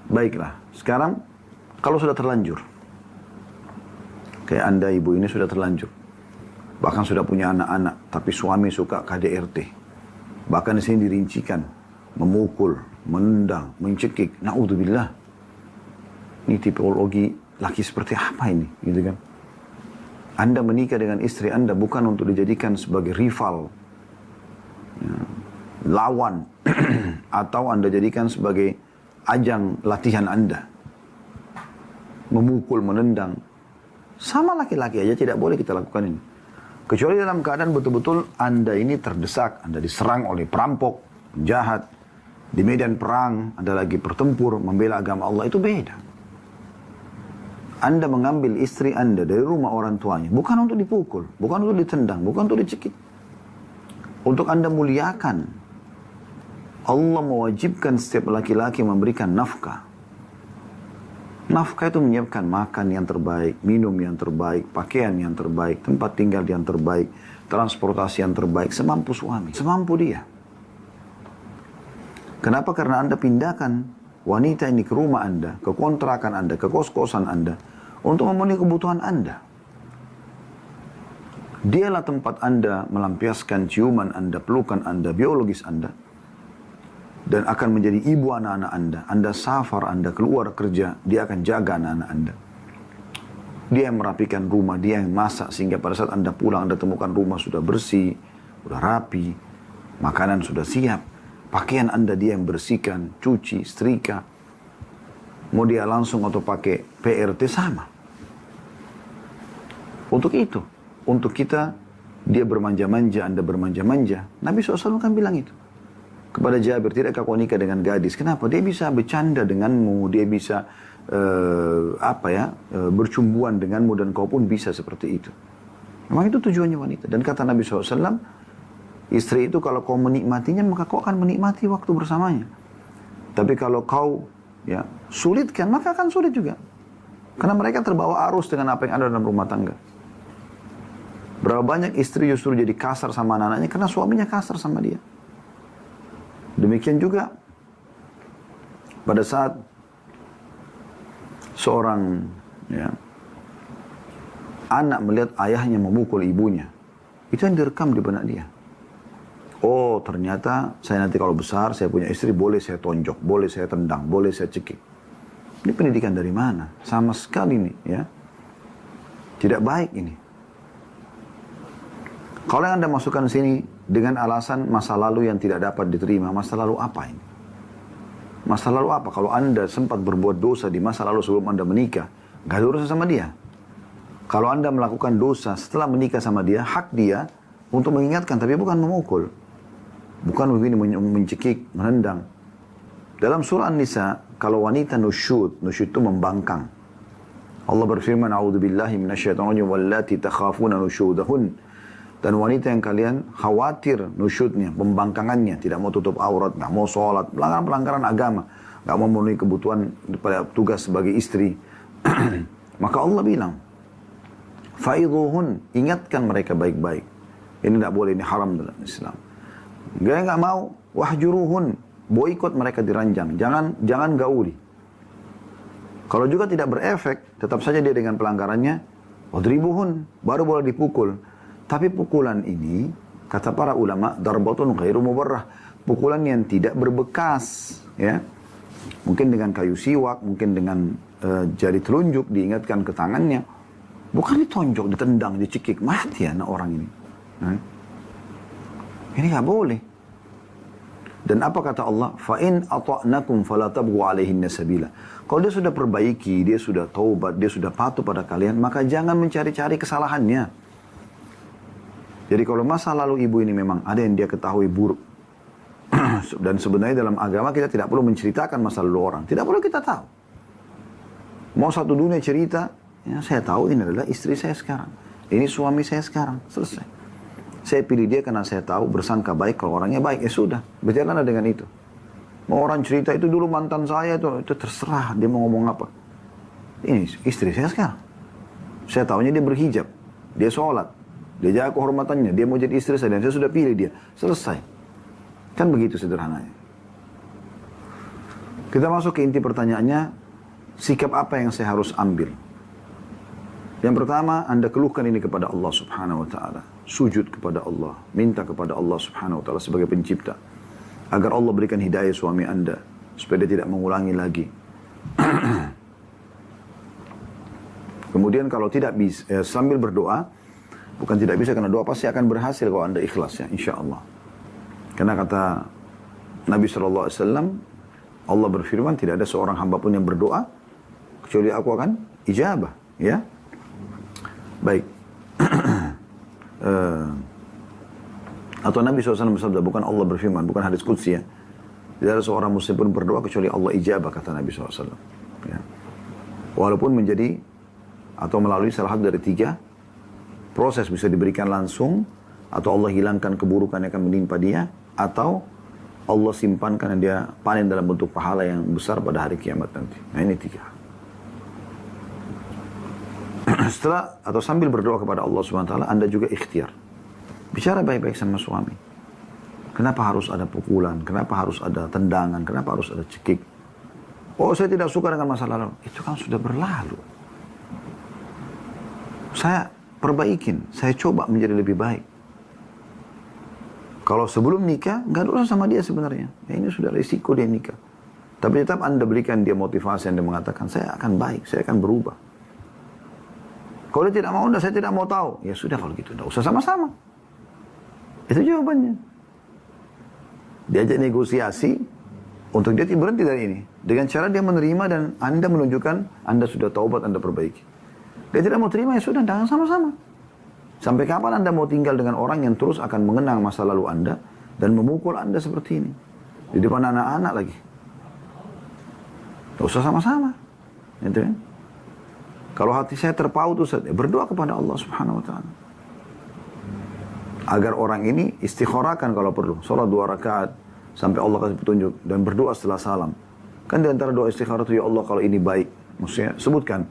baiklah. Sekarang kalau sudah terlanjur, kayak Anda ibu ini sudah terlanjur, bahkan sudah punya anak-anak, tapi suami suka KDRT, bahkan di sini dirincikan, memukul, menendang, mencekik. Naudzubillah. Ini tipologi laki seperti apa ini, gitu kan? Anda menikah dengan istri Anda bukan untuk dijadikan sebagai rival, ya, lawan, atau Anda jadikan sebagai ajang latihan Anda. Memukul, menendang. Sama laki-laki aja tidak boleh kita lakukan ini. Kecuali dalam keadaan betul-betul Anda ini terdesak, Anda diserang oleh perampok, penjahat, di medan perang, Anda lagi bertempur, membela agama Allah, itu beda. Anda mengambil istri Anda dari rumah orang tuanya, bukan untuk dipukul, bukan untuk ditendang, bukan untuk dicekik. Untuk Anda muliakan. Allah mewajibkan setiap laki-laki memberikan nafkah. Nafkah itu menyiapkan makan yang terbaik, minum yang terbaik, pakaian yang terbaik, tempat tinggal yang terbaik, transportasi yang terbaik, semampu suami, semampu dia. Kenapa? Karena Anda pindahkan wanita ini ke rumah Anda, ke kontrakan Anda, ke kos-kosan Anda, untuk memenuhi kebutuhan Anda. Dialah tempat Anda melampiaskan ciuman Anda, pelukan Anda, biologis Anda, dan akan menjadi ibu anak-anak Anda. Anda safar, Anda keluar kerja, dia akan jaga anak-anak Anda. Dia yang merapikan rumah, dia yang masak, sehingga pada saat Anda pulang, Anda temukan rumah sudah bersih, sudah rapi, makanan sudah siap. Pakaian Anda dia yang bersihkan, cuci, setrika. Mau dia langsung atau pakai PRT sama. Untuk itu, untuk kita, dia bermanja-manja, Anda bermanja-manja. Nabi SAW kan bilang itu. Kepada Jabir, tidakkah kau nikah dengan gadis? Kenapa? Dia bisa bercanda denganmu, dia bisa bercumbuan denganmu, dan kau pun bisa seperti itu. Memang itu tujuannya wanita. Dan kata Nabi SAW, istri itu kalau kau menikmatinya, maka kau akan menikmati waktu bersamanya. Tapi kalau kau sulitkan, maka akan sulit juga. Karena mereka terbawa arus dengan apa yang ada dalam rumah tangga. Berapa banyak istri justru jadi kasar sama anak-anaknya karena suaminya kasar sama dia. Demikian juga pada saat seorang anak melihat ayahnya memukul ibunya, itu yang direkam di benak dia. Oh, ternyata saya nanti kalau besar, saya punya istri, boleh saya tonjok, boleh saya tendang, boleh saya cekik. Ini pendidikan dari mana? Sama sekali nih, ya. Tidak baik ini. Kalau yang Anda masukkan sini dengan alasan masa lalu yang tidak dapat diterima, masa lalu apa ini? Masa lalu apa? Kalau Anda sempat berbuat dosa di masa lalu sebelum Anda menikah, nggak ada urusan sama dia. Kalau Anda melakukan dosa setelah menikah sama dia, hak dia untuk mengingatkan, tapi bukan memukul. Bukan begini mencekik, menendang. Dalam surah An-Nisa, kalau wanita nusyud itu membangkang. Allah berfirman, "A'udzubillahi minasyaitonir rajim, wallati takhafuna nusyudahun." Dan wanita yang kalian khawatir nusyudnya, pembangkangannya, tidak mau tutup aurat, nggak mau sholat, pelanggaran agama, nggak mau memenuhi kebutuhan pada tugas sebagai istri. Maka Allah bilang, "Fa'idhuhun," ingatkan mereka baik-baik. Ini tidak boleh, ini haram dalam Islam. Nggak mau, wahjuruhun, boikot mereka diranjang, jangan gauli. Kalau juga tidak berefek, tetap saja dia dengan pelanggarannya, wadribuhun, baru boleh dipukul. Tapi pukulan ini, kata para ulama, darbatun ghairu mubarrah, pukulan yang tidak berbekas, ya. Mungkin dengan kayu siwak, mungkin dengan jari telunjuk diingatkan ke tangannya, bukan ditonjok, ditendang, dicekik, mati anak orang ini. Ini nggak boleh. Dan apa kata Allah? Fa'in ata'nakum fala tabghu alaihinna sabila. Kalau dia sudah perbaiki, dia sudah taubat, dia sudah patuh pada kalian, maka jangan mencari-cari kesalahannya. Jadi kalau masa lalu ibu ini memang ada yang dia ketahui buruk, dan sebenarnya dalam agama kita tidak perlu menceritakan masa lalu orang. Tidak perlu kita tahu. Mau satu dunia cerita, ya saya tahu ini adalah istri saya sekarang. Ini suami saya sekarang. Selesai. Saya pilih dia karena saya tahu bersangka baik kalau orangnya baik. Ya sudah, berjalanlah dengan itu. Mau orang cerita itu dulu mantan saya itu terserah dia mau ngomong apa. Ini istri saya sekarang. Saya tahunya dia berhijab. Dia sholat. Dia jaga kehormatannya. Dia mau jadi istri saya dan saya sudah pilih dia. Selesai. Kan begitu sederhananya. Kita masuk ke inti pertanyaannya, sikap apa yang saya harus ambil? Yang pertama, Anda keluhkan ini kepada Allah Subhanahu wa taala. Sujud kepada Allah, minta kepada Allah Subhanahu wa taala sebagai pencipta agar Allah berikan hidayah suami Anda supaya dia tidak mengulangi lagi. Kemudian kalau tidak bisa sambil berdoa, bukan tidak bisa karena doa pasti akan berhasil kalau Anda ikhlas ya, insyaallah. Karena kata Nabi SAW, Allah berfirman, tidak ada seorang hamba pun yang berdoa, kecuali aku akan ijabah. Ya? Baik. Atau Nabi SAW bersabda, bukan Allah berfirman, bukan hadis qudsi ya. Tidak ada seorang muslim pun berdoa, kecuali Allah ijabah, kata Nabi SAW. Ya. Walaupun menjadi, atau melalui salah satu dari 3 proses, bisa diberikan langsung, atau Allah hilangkan keburukan yang akan menimpa dia, atau Allah simpankan dan dia panen dalam bentuk pahala yang besar pada hari kiamat nanti. Nah ini 3. Setelah atau sambil berdoa kepada Allah SWT, Anda juga ikhtiar. Bicara baik-baik sama suami. Kenapa harus ada pukulan? Kenapa harus ada tendangan? Kenapa harus ada cekik? Oh saya tidak suka dengan masa lalu. Itu kan sudah berlalu. Saya perbaikin. Saya coba menjadi lebih baik. Kalau sebelum nikah, nggak ada urusan sama dia sebenarnya. Ya, ini sudah risiko dia nikah. Tapi tetap Anda berikan dia motivasi, Anda mengatakan, saya akan baik, saya akan berubah. Kalau dia tidak mau, saya tidak mau tahu. Ya sudah kalau gitu, nggak usah sama-sama. Itu jawabannya. Diajak negosiasi, untuk dia berhenti dari ini. Dengan cara dia menerima dan Anda menunjukkan, Anda sudah taubat, Anda perbaiki. Dia tidak mau terima, ya sudah, jangan sama-sama. Sampai kapan Anda mau tinggal dengan orang yang terus akan mengenang masa lalu Anda dan memukul Anda seperti ini? Di depan anak-anak lagi. Tidak usah sama-sama. Gitu kan? Kalau hati saya terpaut, berdoa kepada Allah Subhanahu wa ta'ala. Agar orang ini istikharahkan kalau perlu. Salat 2 rakaat sampai Allah kasih petunjuk. Dan berdoa setelah salam. Kan di antara doa istikharah itu, ya Allah kalau ini baik. Maksudnya sebutkan.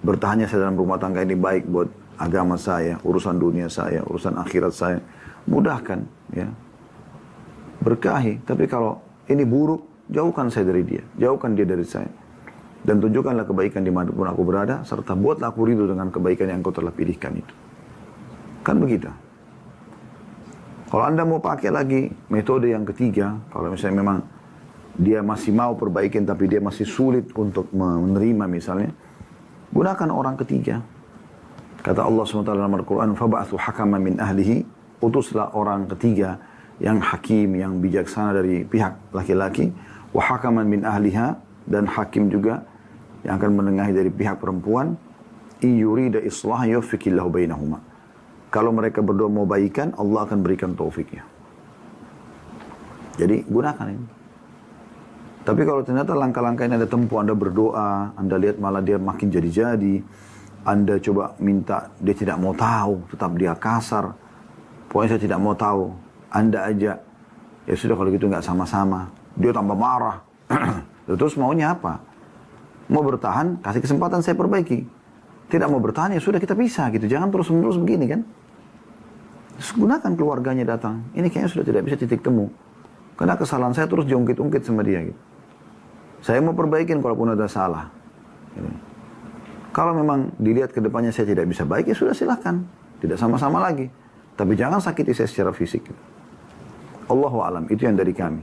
Bertahannya saya dalam rumah tangga ini baik buat agama saya, urusan dunia saya, urusan akhirat saya. Mudahkan, ya. Berkahi. Tapi kalau ini buruk, jauhkan saya dari dia. Jauhkan dia dari saya. Dan tunjukkanlah kebaikan dimanapun aku berada, serta buatlah aku ridho dengan kebaikan yang engkau telah pilihkan itu. Kan begitu. Kalau Anda mau pakai lagi metode yang ketiga, kalau misalnya memang dia masih mau perbaikin, tapi dia masih sulit untuk menerima misalnya, gunakan orang ketiga. Kata Allah SWT dalam Al-Quran, فَبَعْثُ حَكَمًا مِنْ أَهْلِهِ, utuslah orang ketiga yang hakim, yang bijaksana dari pihak laki-laki, وَحَكَمًا مِنْ أَهْلِهَا, dan hakim juga yang akan menengahi dari pihak perempuan, إِيُّرِيدَ إِصْلَحًا يُوَفِّقِ اللَّهُ بَيْنَهُمَا. Kalau mereka berdua mau baikan, Allah akan berikan taufiknya. Jadi gunakan ini. Tapi kalau ternyata langkah-langkah ini Anda tempuh, Anda berdoa, Anda lihat malah dia makin jadi-jadi, Anda coba minta, dia tidak mau tahu, tetap dia kasar. Pokoknya saya tidak mau tahu. Anda ajak, ya sudah kalau gitu nggak sama-sama. Dia tambah marah. Terus maunya apa? Mau bertahan, kasih kesempatan saya perbaiki. Tidak mau bertahan, ya sudah kita pisah gitu. Jangan terus-menerus begini kan. Terus gunakan keluarganya datang. Ini kayaknya sudah tidak bisa titik temu. Karena kesalahan saya terus diungkit-ungkit sama dia gitu. Saya mau perbaikin kalaupun ada salah. Gitu. Kalau memang dilihat ke depannya saya tidak bisa baik, ya sudah silahkan. Tidak sama-sama lagi. Tapi jangan sakiti saya secara fisik. Allahu a'lam, itu yang dari kami.